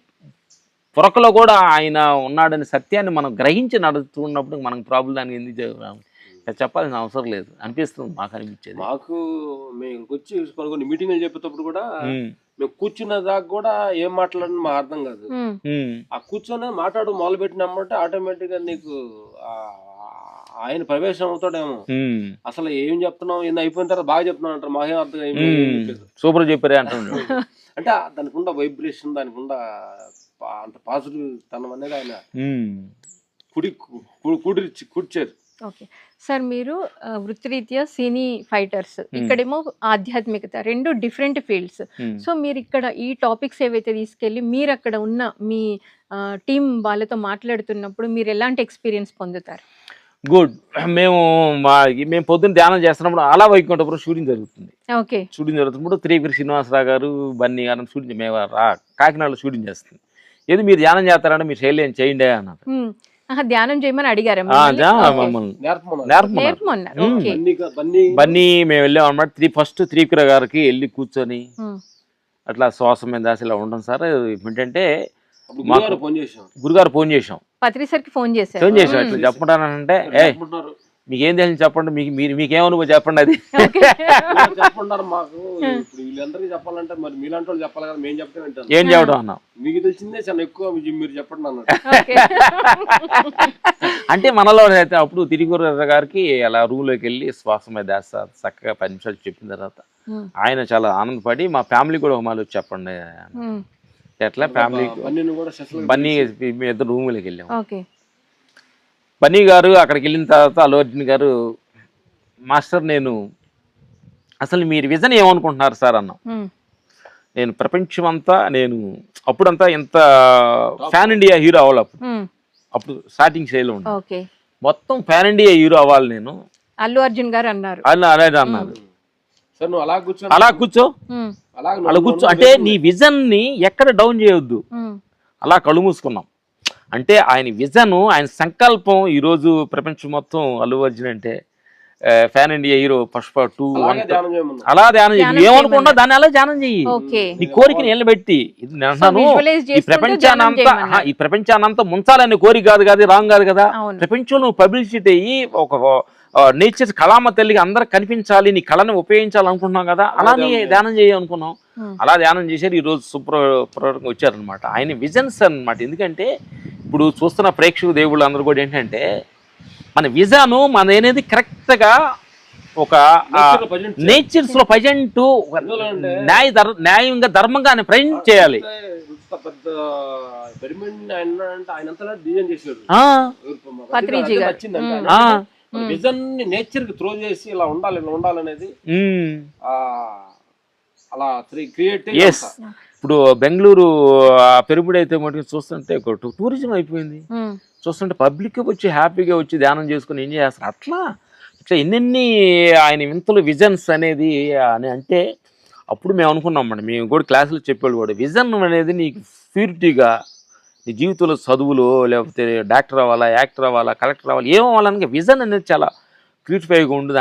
పొరకలో కూడా ఆయన ఉన్నాడని సత్యాన్ని మనం గ్రహించి నడుస్తున్నప్పుడు మనకు ప్రాబ్లం దానికి ఎందుకు చెప్పాల్సిన అవసరం లేదు అనిపిస్తుంది. మాకు అనిపించేది. మేము వచ్చి కొన్ని మీటింగ్లు చెప్పేటప్పుడు కూడా మేము కూర్చున్న దాకా కూడా ఏం మాట్లాడని మాకు అర్థం కాదు. ఆ కూర్చొని మొదలు పెట్టినామంటే ఆటోమేటిక్ గా నీకు ఆయన ప్రవేశం అవుతాడేమో. అసలు ఏం చెప్తున్నాం ఏంది అయిపోయిన తర్వాత బాగా చెప్తున్నాం అంటారు. మాకేం అర్థం సూపర్ చెప్పారే అంటున్నాడు. అంటే దానికి ఉన్న వైబ్రేషన్, దానికి ఉన్న అంత పాజిటివ్ తనం అనేది ఆయన కూర్చారు. ఓకే సార్, మీరు వృత్తిరీత్యా సినీ ఫైటర్స్, ఇక్కడేమో ఆధ్యాత్మికత, రెండు డిఫరెంట్ ఫీల్డ్స్. సో మీరు ఇక్కడ ఈ టాపిక్స్ ఏవైతే తీసుకెళ్ళి మీరు అక్కడ ఉన్న మీ టీం వాళ్ళతో మాట్లాడుతున్నప్పుడు మీరు ఎలాంటి ఎక్స్పీరియన్స్ పొందుతారు? గుడ్. మేము పొద్దున్న ధ్యానం చేస్తున్నప్పుడు అలా వైకుంఠపురం షూటింగ్ జరుగుతుంది. ఓకే, షూటింగ్ జరుగుతున్నప్పుడు త్రివిక్రమ శ్రీనివాసరావు గారు, బన్నీ గారు షూటింగ్ మేము కాకినాడలో షూటింగ్ చేస్తుంది. ఏది మీరు ధ్యానం చేస్తారంటే మీరు శైలి చేయండి అన్నారు. ధ్యానం చేయమని అడిగారు బన్నీ. మేము వెళ్ళాం అనమాట. ఫస్ట్ త్రివిక్రమ గారికి వెళ్ళి కూర్చొని అట్లా శ్వాస మీద దాసి ఇలా ఉంటాం సార్. ఏంటంటే గురుగారు ఫోన్ చేసాం, పత్రిసరికి ఫోన్ చేసాం ఇట్లా చెప్పంటానంటే మీకేం తెలిసి చెప్పండి, మీకేమనుభవం చెప్పండి. అది చెప్పండి మాకు వీళ్ళందరికీ చెప్పాలంటే మరి మీలాంటి వాళ్ళు చెప్పాలి కదా, మేము చెప్తే ఏం చెప్పడం అన్నాం. మీకు తెలిసిందే చాలా ఎక్కువ, మీరు చెప్పండి అన్నారు. అంటే మనలో అయితే అప్పుడు తిరిగి గారికి అలా రూమ్ లోకి వెళ్ళి శ్వాస మీద వేస్తారు చక్కగా 10 నిమిషాలు చెప్పిన తర్వాత ఆయన చాలా ఆనందపడి మా ఫ్యామిలీ కూడా మాలో చెప్పండి ఎట్లా ఫ్యామిలీ బన్నీని కూడా స్పెషల్ బన్నీ మీ ఇద్దరు రూమ్లోకి వెళ్ళాం. ఓకే. బన్నీ గారు అక్కడికి వెళ్ళిన తర్వాత అల్లు అర్జున్ గారు, మాస్టర్ నేను అసలు మీరు విజన్ ఏమనుకుంటున్నారు సార్ అన్నాం. నేను ప్రపంచం అంతా నేను అప్పుడంతా ఇంత ఫ్యాన్ ఇండియా హీరో అవ్వాలి, అప్పుడు స్టార్టింగ్ స్టేజ్లో ఉంది, మొత్తం ఫ్యాన్ ఇండియా హీరో అవ్వాలి నేను. అల్లు అర్జున్ గారు అన్నారు. అలాగే అన్నారు. సార్ నువ్వు అలా కూర్చో, అలా కూర్చో అంటే నీ విజన్ ని ఎక్కడ డౌన్ చేయొద్దు. అలా కళ్ళు మూసుకున్నాం. అంటే ఆయన విజన్, ఆయన సంకల్పం ఈరోజు ప్రపంచం మొత్తం అల్లు అర్జున్ అంటే ఫ్యాన్ ఇండియా హీరో, పుష్ప 2 అలా ధ్యానం చెయ్యి. ఏమనుకున్నా దాన్ని అలా ధ్యానం చెయ్యి. నీ కోరికని నిలబెట్టి, ఈ ప్రపంచానంతా ముంచాలనే కోరిక కాదు కదా, రాంగ్ కాదు కదా. ప్రపంచంలో పబ్లిసిటీ అయ్యి ఒక నేచర్ కళామ తల్లికి అందరికి కనిపించాలి, నీ కళని ఉపయోగించాలి అనుకుంటున్నాం కదా, అలా నీ ధ్యానం చేయాలనుకున్నాం. అలా ధ్యానం చేశారు. ఈరోజు సూపర్ వచ్చారనమాట. ఆయన విజన్స్ అనమాట. ఎందుకంటే ఇప్పుడు చూస్తున్న ప్రేక్షకు దేవుళ్ళు అందరూ కూడా ఏంటంటే మన విజను మన అనేది కరెక్ట్గా ఒక నేచర్స్ లో ప్రజెంట్ న్యాయంగా ధర్మంగా ఆయన ప్రజెంట్ చేయాలి. విజన్ ని నేచర్ కి త్రో చేసి ఇలా ఉండాలి, ఇలా ఉండాలనేది అలా క్రియేట్. ఇప్పుడు బెంగళూరు పెరుగుబడి అయితే మటుకు చూస్తుంటే టూరిజం అయిపోయింది. చూస్తుంటే పబ్లిక్ వచ్చి హ్యాపీగా వచ్చి ధ్యానం చేసుకుని ఎంజాయ్ చేస్తారు. అట్లా ఇట్లా ఎన్నెన్ని ఆయన వింతలు విజన్స్ అనేది అని అంటే అప్పుడు మేము అనుకున్నాం అండి, మేము కూడా క్లాసులో చెప్పేవాళ్ళు కూడా, విజన్ అనేది నీకు ప్యూరిటీగా నీ జీవితంలో చదువులో లేకపోతే డాక్టర్ అవ్వాలా, యాక్టర్ అవ్వాలా, కలెక్టర్ అవ్వాలి, ఏమవ్వాలని విజన్ అనేది చాలా క్రియేటివ్గా ఉండదు.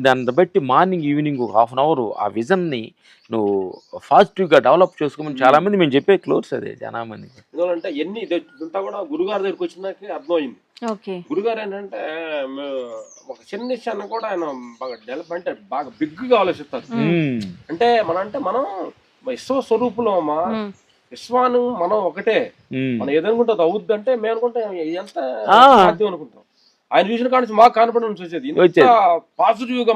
దాన్ని బట్టి మార్నింగ్ ఈవినింగ్ ఒక హాఫ్ అన్ అవర్ ఆ విజన్ని నువ్వు పాజిటివ్గా డెవలప్ చేసుకోమని చాలామంది మేము చెప్పే క్లోజ్ అదే చాలా మందికి. ఎందుకంటే ఎన్ని ఇదంతా కూడా గురుగారి దగ్గరికి వచ్చినాకే అర్థమైంది. గురుగారు ఏంటంటే ఒక చిన్న విషయాన్ని కూడా ఆయన బాగా డెవలప్ అంటే బాగా బిగ్గా ఆలోచిస్తారు. అంటే మనం విశ్వస్వరూపులో విశ్వాను మనం ఒకటే, మనం ఏదనుకుంటే అది అవుద్ది అంటే మేము అనుకుంటే ఎంత సాధ్యం అనుకుంటాం. ఆయన చూసిన కానీ మాకు కాన్ఫిడెన్స్ వచ్చేది, పాజిటివ్ గా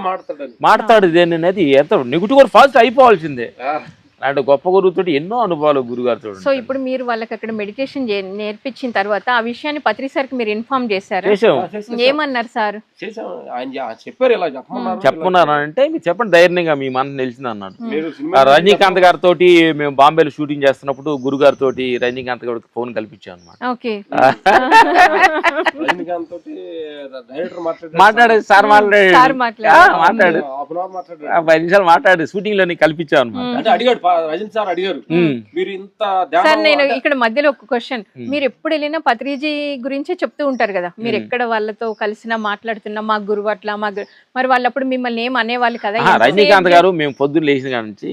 మాట్లాడు అనేది ఎంత నెగిటివ్ కూడా పాజిటివ్ అయిపోవాల్సిందే. అలాంటి గొప్ప గురువుతో ఎన్నో అనుభవాలు గురుగారితో. సో ఇప్పుడు మీరు వాళ్ళకి అక్కడ మెడిటేషన్ నేర్పించిన తర్వాత ఆ విషయాన్ని పత్రి సార్కి మీరు ఇన్ఫార్మ్ చేశారు? ఏమన్నారు సార్? చెప్పారు, ఇలా చెప్పమన్నారు. అంటే మీరు చెప్పండి ధైర్యంగా, మీ మనసు నిలిచింది అన్నాడు. రజనీకాంత్ గారితో మేము బాంబేలో షూటింగ్ చేస్తున్నప్పుడు గురుగారితో రజనీకాంత్ గారికి ఫోన్ కల్పించాం అనమాట. మాట్లాడేది సార్, మాట్లాడు 5 నిమిషాలు మాట్లాడి షూటింగ్ లోని కల్పించాం అనమాట. అడిగాడు రజనీ సార్, అడిగారు మీరు ఇంత. సార్ నేను ఇక్కడ మధ్యలో ఒక క్వశ్చన్, మీరు ఎప్పుడు వెళ్ళినా పత్రిజీ గురించే చెప్తూ ఉంటారు కదా, మీరు ఎక్కడ వాళ్ళతో కలిసినా మాట్లాడుతున్నా మా గురువు అట్లా మరి వాళ్ళప్పుడు మిమ్మల్ని ఏం అనేవాళ్ళు కదా? రజనీకాంత్ గారు మేము పొద్దున్న లేచిన కాడ నుంచి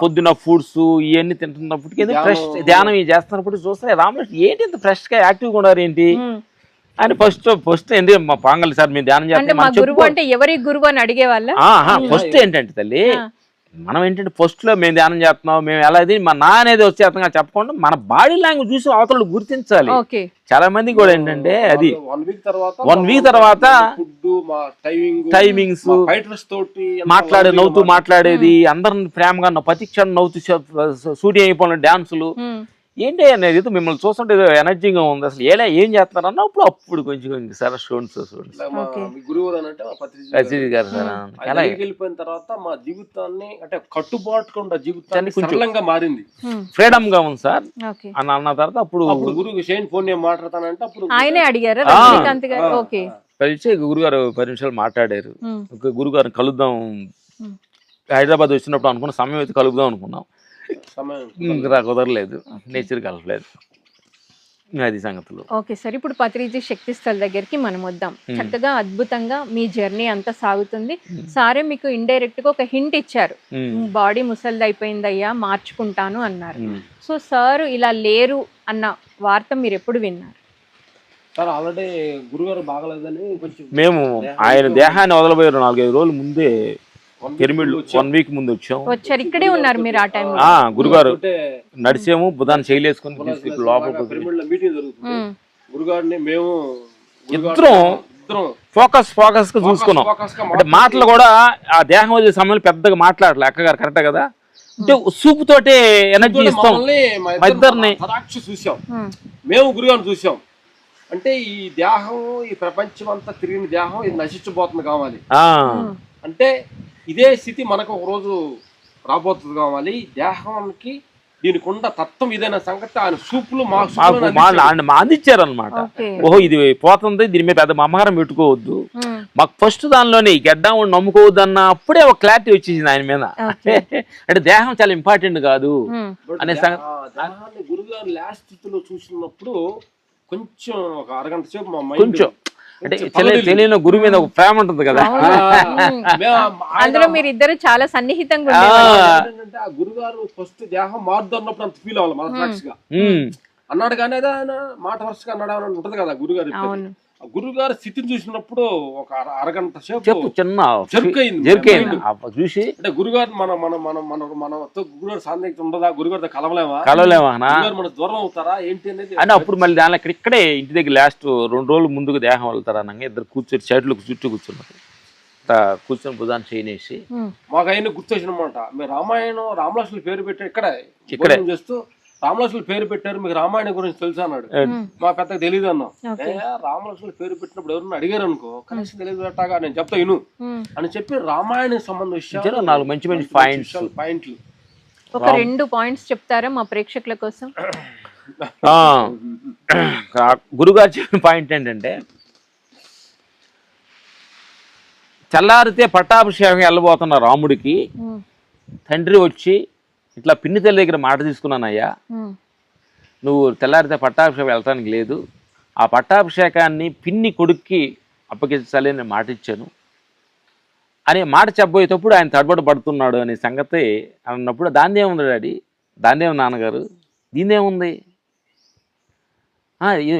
పొద్దున్న ఫుడ్స్ ఇవన్నీ తింటున్నప్పటికీ ఫ్రెష్ ధ్యానం చేస్తున్నప్పుడు చూస్తే రామకృష్ణ ఏంటి ఇంత ఫ్రెష్ గా యాక్టివ్గా ఉన్నారు ఏంటి అని ఫస్ట్ ఏంటి మా పాంగల్ సార్ మేము ధ్యానం చేస్తాం అంటే ఎవరి గురువు అని అడిగేవాళ్ళ. ఫస్ట్ ఏంటంటే తల్లి మనం ఏంటంటే ఫస్ట్ లో మేము ధ్యానం చేస్తున్నాం, మేము ఎలా మా నా అనేది వచ్చేతంగా చెప్పకుండా మన బాడీ లాంగ్వేజ్ చూసి అవతల గుర్తించాలి. చాలా మంది కూడా ఏంటంటే అది 1 వీక్ తర్వాత టైమింగ్స్ మాట్లాడే నవ్వుతూ మాట్లాడేది, అందరిని ప్రేమగా ప్రతి క్షణం నవ్వుతూ షూటింగ్ అయిపోయిన డాన్సులు ఏంటి అనేది మిమ్మల్ని చూస్తుంటే ఎనర్జీగా ఉంది. అసలు ఏం చేస్తున్నారు అన్నప్పుడు అప్పుడు కొంచెం సార్ స్టూడెంట్స్ వెళ్ళిపోయిన తర్వాత మా జీవితాన్ని అంటే కట్టుబాటుకుండా జీవితాన్ని సరళంగా మారింది, ఫ్రీడమ్ గా ఉంది సార్ అని అన్న తర్వాత అప్పుడు గురువు ఫోన్ ఏం మాట్లాడతానంటే అప్పుడు ఆయనే అడిగారు, కలిసి గురుగారు 10 నిమిషాలు మాట్లాడారు. గురుగారు కలుద్దాం, హైదరాబాద్ వచ్చినప్పుడు అనుకున్న సమయం అయితే కలుద్దాం అనుకున్నాం, కుదరలేదు, నేచర్ కలపలేదు, అది సంగతులు. ఓకే సార్, ఇప్పుడు పత్రిజీ శక్తి స్థల్ దగ్గరికి మనం వద్దాం. చక్కగా అద్భుతంగా మీ జర్నీ అంతా సాగుతుంది. సారే మీకు ఇండైరెక్ట్ గా ఒక హింట్ ఇచ్చారు, బాడీ ముసలిది అయిపోయిందయ్యా మార్చుకుంటాను అన్నారు. సో సార్ ఇలా లేరు అన్న వార్త మీరు ఎప్పుడు విన్నారు? సార్ ఆల్రెడీ గురుగారు బాగలేదని మేము ఆయన దేహాన్ని వదలబోయారు 4-5 రోజుల ముందే పిరమిడ్ 1 వీక్ ముందు వచ్చారు. ఇక్కడే ఉన్నారు మీరు ఆ టైం? గురుగారు నడిచేము బుధాన్ని చేయలేసుకుని లోపల ఇద్దరం ఫోకస్ గా చూసుకున్నాం. అంటే మాటలు కూడా ఆ దేహం వచ్చే సమయంలో పెద్దగా మాట్లాడలే. అక్కగారు కరెక్టే కదా, అంటే సూపు తోటే ఎనర్జీ ఇస్తాం మా ఇద్దరిని చూసాం, మేము గురుగారిని చూసాం. అంటే ఈ దేహం, ఈ ప్రపంచం అంతా తిరిగిన దేహం ఇది నశించబోతుంది కావాలి అంటే ఇదే స్థితి మనకు ఒక రోజు రాబోతుంది కావాలి. దేహానికి దీనికి ఉన్న తత్వం ఇదైన సంగతి ఆయన సూపులు అందించారు అనమాట. ఓహో ఇది పోతుంది, దీని మీద పెద్ద మమకారం పెట్టుకోవద్దు, మాకు ఫస్ట్ దానిలోనే గడ్డ నమ్ముకోవద్దు అన్న అప్పుడే ఒక క్లారిటీ వచ్చేసింది ఆయన మీద. అంటే దేహం చాలా ఇంపార్టెంట్ కాదు అనే సంగతి గురుగారు లాస్ట్ స్థితిలో చూసినప్పుడు కొంచెం ఒక అరగంట సేపు మా మైండ్ కొంచెం అంటే తెలియని గురువు మీద ఒక ప్రేమ ఉంటుంది కదా, అందులో మీరు ఇద్దరు చాలా సన్నిహితంగా అంటే ఆ గురుగారు ఫస్ట్ దేహం మారుతున్నప్పుడు అంత ఫీల్ అవ్వాలి మన సాక్షిగా అన్నాడు. కానీ అదే ఆయన మాట వరుసగా అన్నాడు అని ఉంటది కదా గురుగారు. గురుగారు స్థితిని చూసినప్పుడు ఒక అరగంట సేపు చిన్న చూసి అంటే గురుగారు మన మన మన మన మన గురుగారు సాన్నిహిత్యం ఉండదా, గురుగారితో కలవలేమా మన దూరం అవుతారా ఏంటి అనేది అని అప్పుడు మళ్ళీ దానిలో ఇక్కడే ఇంటి దగ్గర లాస్ట్ 2 రోజులు ముందుకు దేహం వెళ్తారా అనగా ఇద్దరు కూర్చొని సైడ్లకు చుట్టూ కూర్చున్నారు. కూర్చొని బుధాన్ని చేయనేసి మాకు ఆయన గుర్తొచ్చినమాట. మీరు రామాయణం రామలక్ష్మణుల పేరు పెట్టారు ఇక్కడే చేస్తూ రామలక్ష్మణుల పేరు పెట్టారు, మీకు రామాయణం గురించి తెలుసా అన్నాడు. మా పెద్దగా తెలియదు అన్నాం. రామలక్ష్మణుల పేరు పెట్టినప్పుడు ఎవరన్నా అడిగారు అనుకో కనీసం తెలియదు పెట్టాగా నేను చెప్తా ఇను అని చెప్పి రామాయణానికి సంబంధ విషయాలు 4 మంచి మంచి పాయింట్లు ఒక 2 పాయింట్స్ చెప్తారా మా ప్రేక్షకుల కోసం? గురుగారు చెప్పిన పాయింట్ ఏంటంటే చల్లారితే పట్టాభిషేకం వెళ్ళబోతున్న రాముడికి తండ్రి వచ్చి ఇట్లా పిన్ని తల్లి దగ్గర మాట తీసుకున్నానయ్యా, నువ్వు తెల్లారితే పట్టాభిషేకం వెళ్ళటానికి లేదు, ఆ పట్టాభిషేకాన్ని పిన్ని కొడుక్కి అప్పగించాలి అని మాట ఇచ్చాను అనే మాట చెప్పబోయేటప్పుడు ఆయన తడబడి పడుతున్నాడు అనే సంగతి అన్నప్పుడు దాందేముంది డాడీ, దాందేమి నాన్నగారు, దీనిదేముంది,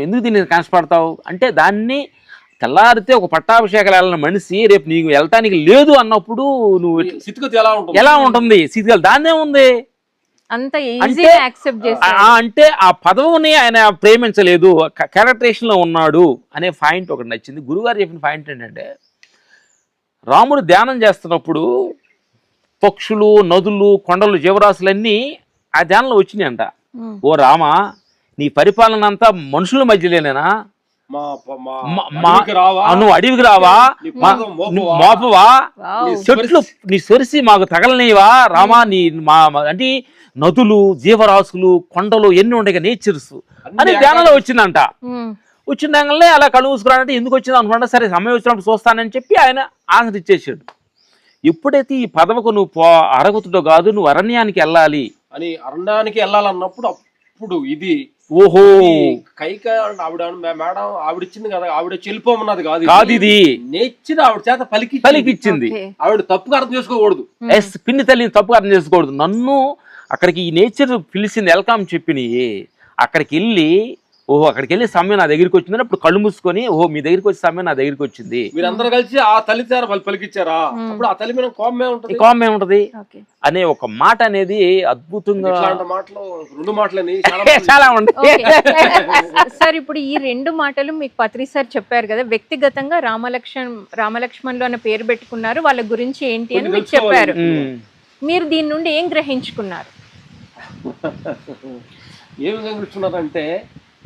ఎందుకు దీన్ని కష్టపడతావు అంటే దాన్ని తెల్లారితే ఒక పట్టాభిషేకాలు వెళ్ళిన మనిషి రేపు నీకు వెళ్ళటానికి లేదు అన్నప్పుడు నువ్వు స్థితిగతి ఎలా ఉంటుంది స్థితిగతి దాన్నే ఉంది అంటే ఆ పదవిని ఆయన ప్రేమించలేదు, క్యారెక్టరేషన్ లో ఉన్నాడు అనే పాయింట్ ఒకటి నచ్చింది. గురుగారు చెప్పిన పాయింట్ ఏంటంటే రాముడు ధ్యానం చేస్తున్నప్పుడు పక్షులు, నదులు, కొండలు, జీవరాశులన్నీ ఆ ధ్యానంలో వచ్చినాయంట. ఓ రామ, నీ పరిపాలన అంతా మనుషుల మధ్యలోనేనా, నువ్వు అడవికి రావా, మోపవా, చెట్లు నీ సొరిసి మాకు తగలనివా రామా, నీ మా అంటే నదులు, జీవరాశులు, కొండలు ఎన్ని ఉంటాయి నేచర్స్ అని ధ్యానంలో వచ్చిందంట. వచ్చిందాకనే అలా కళ్ళు మూసుకురానంటే ఎందుకు వచ్చింది అనుకుంటా, సరే సమయం వచ్చినప్పుడు చూస్తానని చెప్పి ఆయన ఆన్సర్ ఇచ్చేసాడు. ఎప్పుడైతే ఈ పదవకు నువ్వు అరగతుడో కాదు, నువ్వు అరణ్యానికి వెళ్ళాలి అని అరణ్యానికి వెళ్ళాలన్నప్పుడు అప్పుడు ఇది ఓహో కైక ఆవిడ మేడం ఆవిడ ఇచ్చింది కదా, ఆవిడ చెల్లిపోమన్నది కాదు, ఇది నేర్చిన ఆవిడ చేత పలికిచ్చింది. ఆవిడ తప్పుగా అర్థం చేసుకోకూడదు, పిన్ని తల్లిని తప్పుగా అర్థం చేసుకోకూడదు. నన్ను అక్కడికి ఈ నేచర్ పిలిచింది, వెల్కమ్ చెప్పిని అక్కడికి వెళ్ళి ఓహో అక్కడికి వెళ్ళి సమయం నా దగ్గరికి వచ్చిందని అప్పుడు కళ్ళు మూసుకొని ఓహో మీ దగ్గరికి వచ్చే సమయం నా దగ్గరికి వచ్చింది. మీరందరూ కలిసి ఆ తల్లి పలికిచ్చారా, అప్పుడు ఆ తల్లి మీద కోపమే ఉంటది అనే ఒక మాట అనేది అద్భుతంగా మాటలు 2 మాటలని చాలా ఉంటాయి. సార్ ఇప్పుడు ఈ 2 మాటలు మీకు పత్రి సార్ చెప్పారు కదా, వ్యక్తిగతంగా రామలక్ష్మణులు అన్న పేరు పెట్టుకున్నారు, వాళ్ళ గురించి ఏంటి అని మీకు చెప్పారు. మీరు దీని నుండి ఏం గ్రహించుకున్నారు? ఏం గ్రహించుకున్నారంటే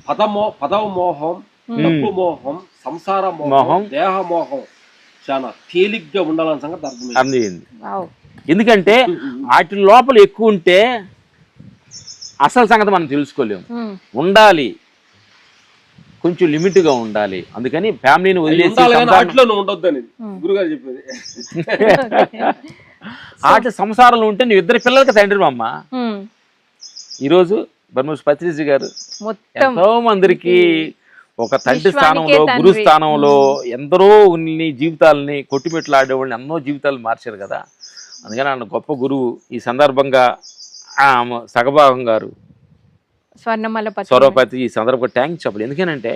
పదవ మోహం, డబ్బు మోహం, సంసార మోహం, దేహ మోహం చాలా తేలిగ్గా ఉండాలని సంగతి అర్థమైంది. ఎందుకంటే వాటి లోపల ఎక్కువ ఉంటే అసలు సంగతి మనం తెలుసుకోలేము. ఉండాలి, కొంచెం లిమిట్ గా ఉండాలి. అందుకని ఫ్యామిలీని వదిలేసి ఉండొద్దని గురుగారు చెప్పేది. ఆట సంసారంలో ఉంటే నువ్వు 2 పిల్లలకి తండ్రి అమ్మ. ఈరోజు బ్రహ్మశ్రీ పత్రిజీ గారు ఎంతో మందికి ఒక తండ్రి స్థానంలో, గురు స్థానంలో ఎందరో జీవితాలని కొట్టిమెట్లు ఆడేవాళ్ళని ఎన్నో జీవితాలు మార్చారు కదా. అందుకని ఆయన గొప్ప గురువు. ఈ సందర్భంగా సగభాగం గారు స్వర్ణపతి ఈ సందర్భంగా థ్యాంక్స్ చెప్పాలి. ఎందుకనంటే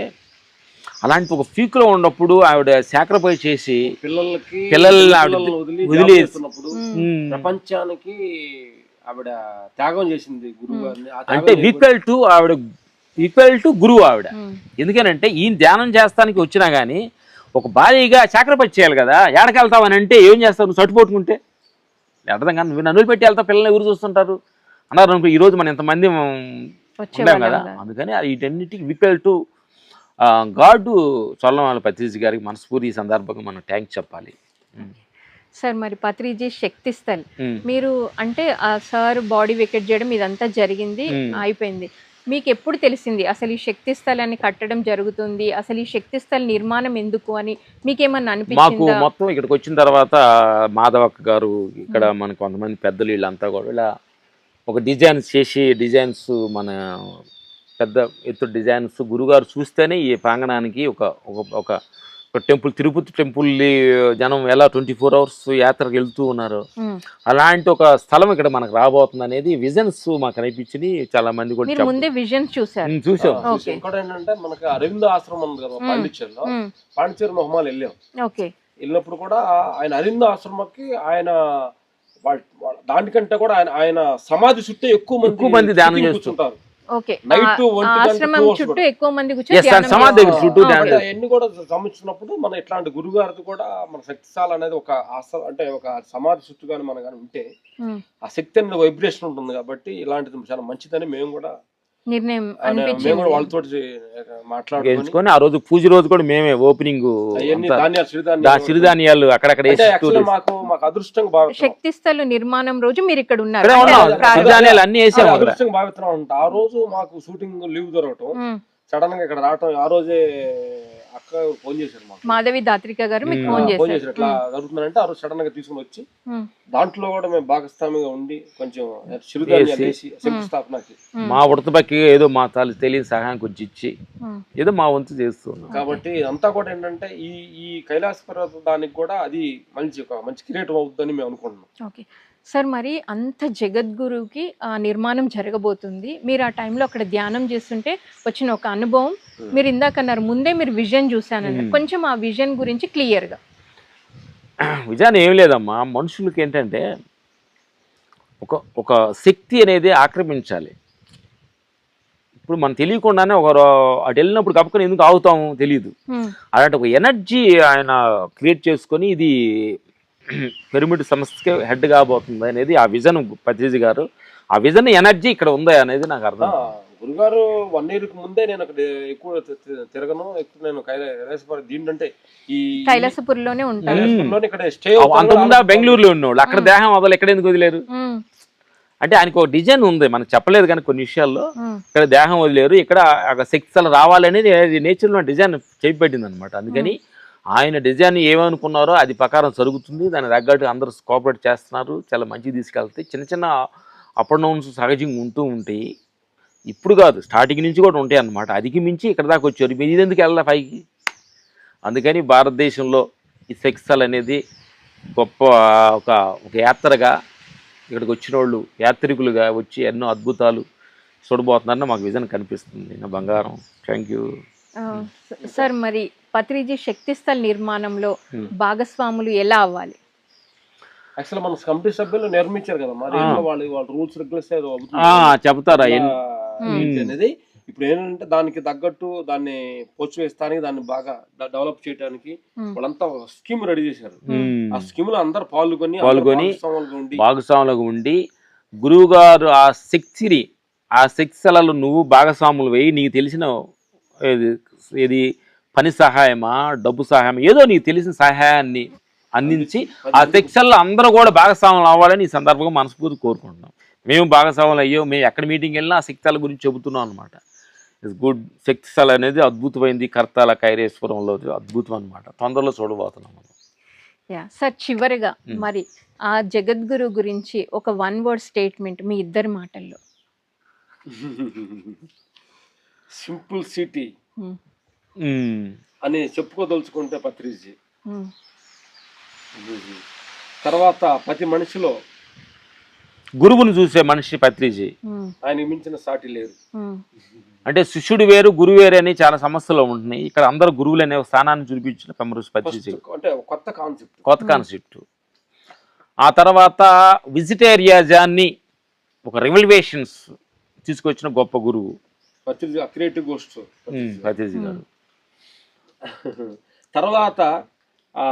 అలాంటి ఒక ఫీక్ లో ఉన్నప్పుడు ఆవిడ సాక్రిఫైస్ చేసి పిల్లల్ని వదిలేసినప్పుడు ప్రపంచానికి ఆవిడ త్యాగం చేసింది గురువు గారిని. అంటే ఈక్వల్ టు గురువు ఆవిడ. ఎందుకనంటే ఈయన ధ్యానం చేస్తానికి వచ్చినా గానీ ఒక భారీగా సాక్రిఫైస్ చేయాలి కదా. ఏడకెళ్తావని అంటే ఏం చేస్తావు, నువ్వు చట్టుపోట్టుకుంటే అర్థం కానీ నువ్వు నన్ను పెట్టి వెళ్తా పిల్లల్ని ఎవరు చూస్తుంటారు అన్నారు అనుకో, ఈరోజు మనం ఇంతమంది ఉన్నాం కదా. అందుకని వీటన్నిటికి ఈక్వల్ టు గాడ్ చొల్లవాళ్ళ పత్రిజీ గారికి మనస్ఫూర్తి ఈ సందర్భంగా మనం థ్యాంక్స్ చెప్పాలి. సార్ మరి పత్రిజీ శక్తిస్థల్ మీరు అంటే ఆ సార్ బాడీ వికెట్ చేయడం ఇదంతా జరిగింది, అయిపోయింది. మీకు ఎప్పుడు తెలిసింది అసలు ఈ శక్తిస్థలాన్ని కట్టడం జరుగుతుంది, అసలు ఈ శక్తిస్థల నిర్మాణం ఎందుకు అని మీకేమన్నా అనిపించిందా? మాకు మొత్తం ఇక్కడికి వచ్చిన తర్వాత మాధవక్క గారు ఇక్కడ మన కొంతమంది పెద్దలు వీళ్ళంతా కూడా ఇలా ఒక డిజైన్స్ చేసి డిజైన్స్ మన పెద్ద ఎత్తు డిజైన్స్ గురుగారు చూస్తేనే ఈ ప్రాంగణానికి ఒక టెంపుల్, తిరుపతి టెంపుల్ జనం ఎలా 24 hours యాత్రకు వెళ్తూ ఉన్నారు, అలాంటి ఒక స్థలం ఇక్కడ మనకు రాబోతుంది అనేది విజన్స్ మాకు అనిపించింది. చాలా మంది కూడా ముందే విజన్స్ చూసాం. ఇంకోటి ఏంటంటే మనకి అరవింద ఆశ్రమం ఉంది కదా పాండిచ్చేరిలో, పాండిచ్చేరి మొహమాలు వెళ్ళినప్పుడు కూడా ఆయన అరవింద ఆశ్రమకి ఆయన దానికంటే కూడా ఆయన సమాధి చుట్టూ ఎక్కువ మంది ధ్యానం చేస్తుంటారు. ఆశ్రమం చుట్టూ ఎక్కువ మంది అవన్నీ కూడా గమనించినప్పుడు మన ఇట్లాంటి గురుగారిది కూడా మన శక్తిశాల అనేది ఒక అంటే ఒక సమాధి చుట్టూ కానీ మన కానీ ఉంటే ఆ శక్తి అనేది వైబ్రేషన్ ఉంటుంది కాబట్టి ఇలాంటిది చాలా మంచిదని మేము కూడా నిర్ణయం వాళ్ళతో మాట్లాడుకొని ఆ రోజు పూజ రోజు కూడా మేమే ఓపెనింగ్ సిరిధాన్యాలు అక్కడక్కడ మాకు అదృష్టంగా శక్తిస్థల నిర్మాణం రోజు మీరు ఇక్కడ ఉన్నారు, సిరిధాన్యాలు అన్ని వేసాము. అదృష్టంగా భావిస్తున్నాం ఉంటా. ఆ రోజు మాకు షూటింగ్ లీవ్ దొరకటం, సడన్ గా ఇక్కడ రావటం, ఆ రోజే అక్క ఫోన్ చేశారు మాకు, మాధవి దాత్రిక గారు మీకు ఫోన్ చేశారు. ఎట్లా జరుగుతుందంటే ఆ రోజు సడన్ గా తీసుకుని వచ్చి దాంట్లో కూడా మేము భాగస్వామిగా ఉండి కొంచెం శంకుస్థాపనకి మా ఉడతపక్కి ఏదో మా తెలియని సహాయం కొంచెం ఇచ్చి ఏదో మా వంతు చేస్తున్నాం. కాబట్టి అంతా కూడా ఏంటంటే ఈ కైలాస పర్వతానికి కూడా అది మంచి క్రియేటివ్ అవుతుందని మేము అనుకుంటున్నాం. ఓకే సార్, మరి అంత జగద్గురుకి ఆ నిర్మాణం జరగబోతుంది, మీరు ఆ టైంలో అక్కడ ధ్యానం చేస్తుంటే వచ్చిన ఒక అనుభవం, మీరు ఇందాక అన్నారు ముందే మీరు విజన్ చూశానండి, కొంచెం ఆ విజన్ గురించి క్లియర్గా. విజన్ ఏం లేదమ్మా, మనుషులకి ఏంటంటే ఒక శక్తి అనేది ఆక్రమించాలి. ఇప్పుడు మనం తెలియకుండానే అటు వెళ్ళినప్పుడు కప్పుకొని ఎందుకు ఆగుతాము తెలియదు, అలాంటి ఒక ఎనర్జీ ఆయన క్రియేట్ చేసుకొని ఇది పిరమిడ్ సంస్థకి హెడ్ కాబోతుంది అనేది ఆ విజన్ పత్రిజీ గారు, ఆ విజన్ ఎనర్జీ ఇక్కడ ఉంది అనేది నాకు అర్థం. గురుగారు 1 year ముందే నేను అక్కడ ఎక్కువ తిరగను, ఎక్కువ నేను కైలాసపురం దీంట్లో ఈ కైలాసపురంలోనే ఉంటాను, ఇక్కడ స్టే. అంతకుముందు బెంగళూరులో ఉన్నోళ్ళు అక్కడ దేహం వదలు ఎక్కడ ఎందుకు వదిలేరు అంటే ఆయనకు ఒక డిజైన్ ఉంది, మనకు చెప్పలేదు కానీ కొన్ని విషయాల్లో ఇక్కడ దేహం వదిలేరు, ఇక్కడ శక్తిశాల రావాలనేది నేచర్లో డిజైన్ చేయబడింది అనమాట. అందుకని ఆయన డిజైన్ ఏమనుకున్నారో అది ప్రకారం జరుగుతుంది, దాని తగ్గట్టు అందరూ కోఆపరేట్ చేస్తున్నారు, చాలా మంచిగా తీసుకెళ్తాయి. చిన్న చిన్న అప్ అండ్ డౌన్స్ సహజంగా ఉంటూ ఉంటాయి, ఇప్పుడు కాదు స్టార్టింగ్ నుంచి కూడా ఉంటాయి అన్నమాట. అదికి మించి ఇక్కడ దాకా వచ్చారు, మీరు ఇది ఎందుకు వెళ్ళాలి పైకి. అందుకని భారతదేశంలో ఈ శక్తిశాల అనేది గొప్ప ఒక యాత్రగా ఇక్కడికి వచ్చిన వాళ్ళు యాత్రికులుగా వచ్చి ఎన్నో అద్భుతాలు చూడబోతున్నారని మాకు విజన్ కనిపిస్తుంది. నా బంగారం, థ్యాంక్ యూ సార్. మరి పత్రిజీ శక్తిస్థల్ నిర్మాణంలో భాగస్వాములు ఎలా అవ్వాలి? యాక్చువల్ మన కమిటీ సభ్యులు నిర్మించారు కదా, మరి వాళ్ళ రూల్స్ రెగ్యులేషన్స్ చెప్తారా అనేది. ఇప్పుడు ఏంటంటే దానికి తగ్గట్టు దాన్ని పోర్చువేస్తానికి, దాన్ని బాగా డెవలప్ చేయడానికి వాళ్ళంతా స్కీమ్ రెడీ చేశారు. ఆ స్కీమ్ లో అందరు పాల్గొని భాగస్వాములుగా ఉండి గురువు గారు ఆ శక్తిని ఆ శక్తిశాలలో నువ్వు భాగస్వాములు వేయి, నీకు తెలిసిన ఏది పని సహాయమా డబ్బు సహాయమా ఏదో నీకు తెలిసిన సహాయాన్ని అందించి ఆ శక్తిశాలలో అందరూ కూడా భాగస్వాములు అవ్వాలని ఈ సందర్భంగా మనస్ఫూర్తి కోరుకుంటున్నాం. మేము భాగస్వాములు అయ్యో, మేము ఎక్కడ మీటింగ్ వెళ్ళినా ఆ శక్తిశాల గురించి చెబుతున్నాం అనమాట. It's good. శక్తిశాల అనేది అద్భుతమైంది, కర్తాల కైరేశ్వరంలో అద్భుతం అనమాట, తొందరలో చూడబోతున్నాం మనం. సార్ చివరిగా మరి ఆ జగద్గురు గురించి ఒక 1 word స్టేట్మెంట్ మీ ఇద్దరి మాటల్లో. సింపుల్ సిటీ అని చెప్పుకోదలుచుకుంటే పత్రిజీ, తర్వాత ప్రతి మనిషిలో గురువుని చూసే మనిషి పత్రిజీ, ఆయన మించిన సాటి లేరు. అంటే శిష్యుడు వేరు గురువు వేరు అని చాలా సమస్యలు ఉంటున్నాయి, ఇక్కడ అందరు గురువులు అనే స్థానాన్ని చూపించిన పెమ్మరుషి పత్రిజీ. అంటే కొత్త కాన్సెప్ట్. ఆ తర్వాత విజిటేరియాజాన్ని ఒక రెవల్యూషన్స్ తీసుకొచ్చిన గొప్ప గురువు పత్రిజీ, క్రియేటివ్ గోస్ట్ పత్రిజీ గారు. తర్వాత ఆ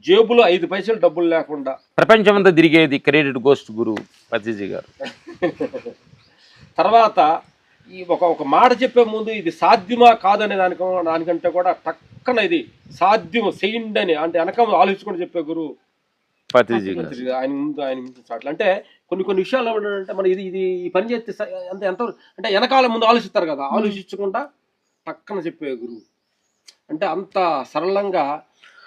జేబులో 5 పైసలు డబ్బులు లేకుండా ప్రపంచమంతా తిరిగేది క్రెడిట్ గోస్ట్ గురువు పత్రిజీ గారు. తర్వాత ఈ ఒక మాట చెప్పే ముందు ఇది సాధ్యమా కాదనే దానికంటే కూడా టక్కన ఇది సాధ్యం చేయండి అని అంటే వెనక ఆలోచించుకొని చెప్పే గురువు పత్రిజీ గారు. ఆయన ముందు అట్లా అంటే కొన్ని విషయాలు ఏంటంటే మన ఇది ఈ పని చేస్తే ఎంత అంటే వెనకాల ముందు ఆలోచిస్తారు కదా, ఆలోచించకుండా టక్కన చెప్పే గురువు అంటే అంత సరళంగా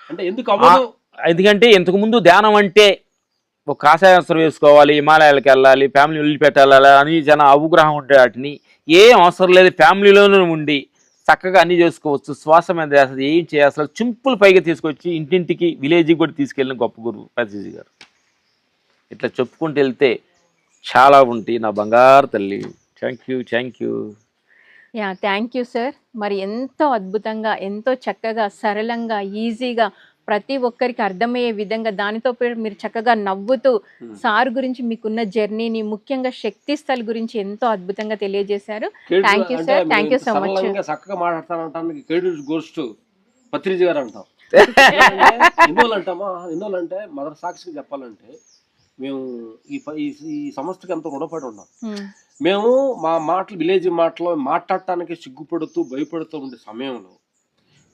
అంటే ఎందుకు అవ్వదు. ఎందుకంటే ఇంతకు ముందు ధ్యానం అంటే ఒక కాషాయాస్త్రం వేసుకోవాలి, హిమాలయాలకు వెళ్ళాలి, ఫ్యామిలీ వదిలిపెట్టాలి అని జన అవగాహన ఉంటే వాటిని ఏం అవసరం లేదు, ఫ్యామిలీలోనే ఉండి చక్కగా అన్ని చేసుకోవచ్చు, శ్వాస మీద అసలు ఏం చేయాలి, సింపుల్ పైగా తీసుకొచ్చి ఇంటింటికి విలేజ్కి కూడా తీసుకెళ్ళిన గొప్ప గురువు పత్రిజీ గారు. ఇట్లా చెప్పుకుంటూ వెళ్తే చాలా ఉంటాయి నా బంగారు తల్లి. Thank you. Yeah, thank you sir. మరి ఎంతో అద్భుతంగా, ఎంతో చక్కగా, సరళంగా, ఈజీగా ప్రతి ఒక్కరికి అర్థమయ్యే విధంగా దానితో మీరు చక్కగా నవ్వుతూ సార్ గురించి మీకున్న జర్నీని, ముఖ్యంగా శక్తి స్థల్ గురించి ఎంతో అద్భుతంగా తెలియజేశారు. Thank you sir. Thank you so much. చక్కగా మాట్లాడతానంటానికి క్రెడిట్ గోస్ టు పత్రిజీ గారు అంటాం. ఎన్నోళ్ళు అంటే మదర్ సాక్షిగా చెప్పాలంటే మేము ఈ సంస్థకి ఎంతో రుణపడి ఉన్నాం. మేము మా మాటలు విలేజ్ మాటలో మాట్లాడటానికి సిగ్గుపడుతూ భయపడుతూ ఉండే సమయంలో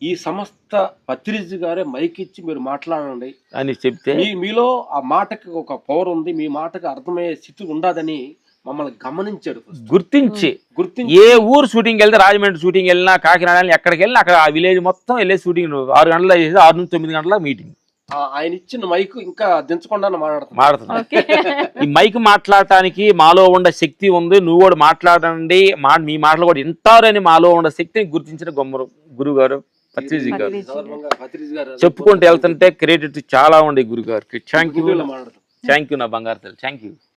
ఈ సంస్థ పత్రిజీ గారే మైక్ ఇచ్చి మీరు మాట్లాడండి అని చెప్తే మీలో ఆ మాటకి ఒక పవర్ ఉంది, మీ మాటకి అర్థమయ్యే స్థితి ఉండదని మమ్మల్ని గమనించాడు, గుర్తించి ఏ ఊరు షూటింగ్ వెళ్తే, రాజమండ్రి షూటింగ్ వెళ్ళినా, కాకినాడ ఎక్కడికి వెళ్ళినా అక్కడ ఆ విలేజ్ మొత్తం వెళ్ళే షూటింగ్ 6 గంటల 6 నుంచి 9 గంటల మీటింగ్. ఆయన ఇచ్చిన మైక్ ఇంకా దించకుండా మాట్లాడుతున్నా. ఈ మైక్ మాట్లాడటానికి మాలో ఉన్న శక్తి ఉంది, నువ్వు కూడా మాట్లాడండి, మీ మాటలు కూడా వింటారని మాలో ఉన్న శక్తిని గుర్తించిన గురువు గారు పత్రిజీ గారు. చెప్పుకుంటూ వెళ్తుంటే క్రెడిట్ చాలా ఉండే గురువు గారికి. థ్యాంక్ యూ నా బంగారు తల్లి. Thank you.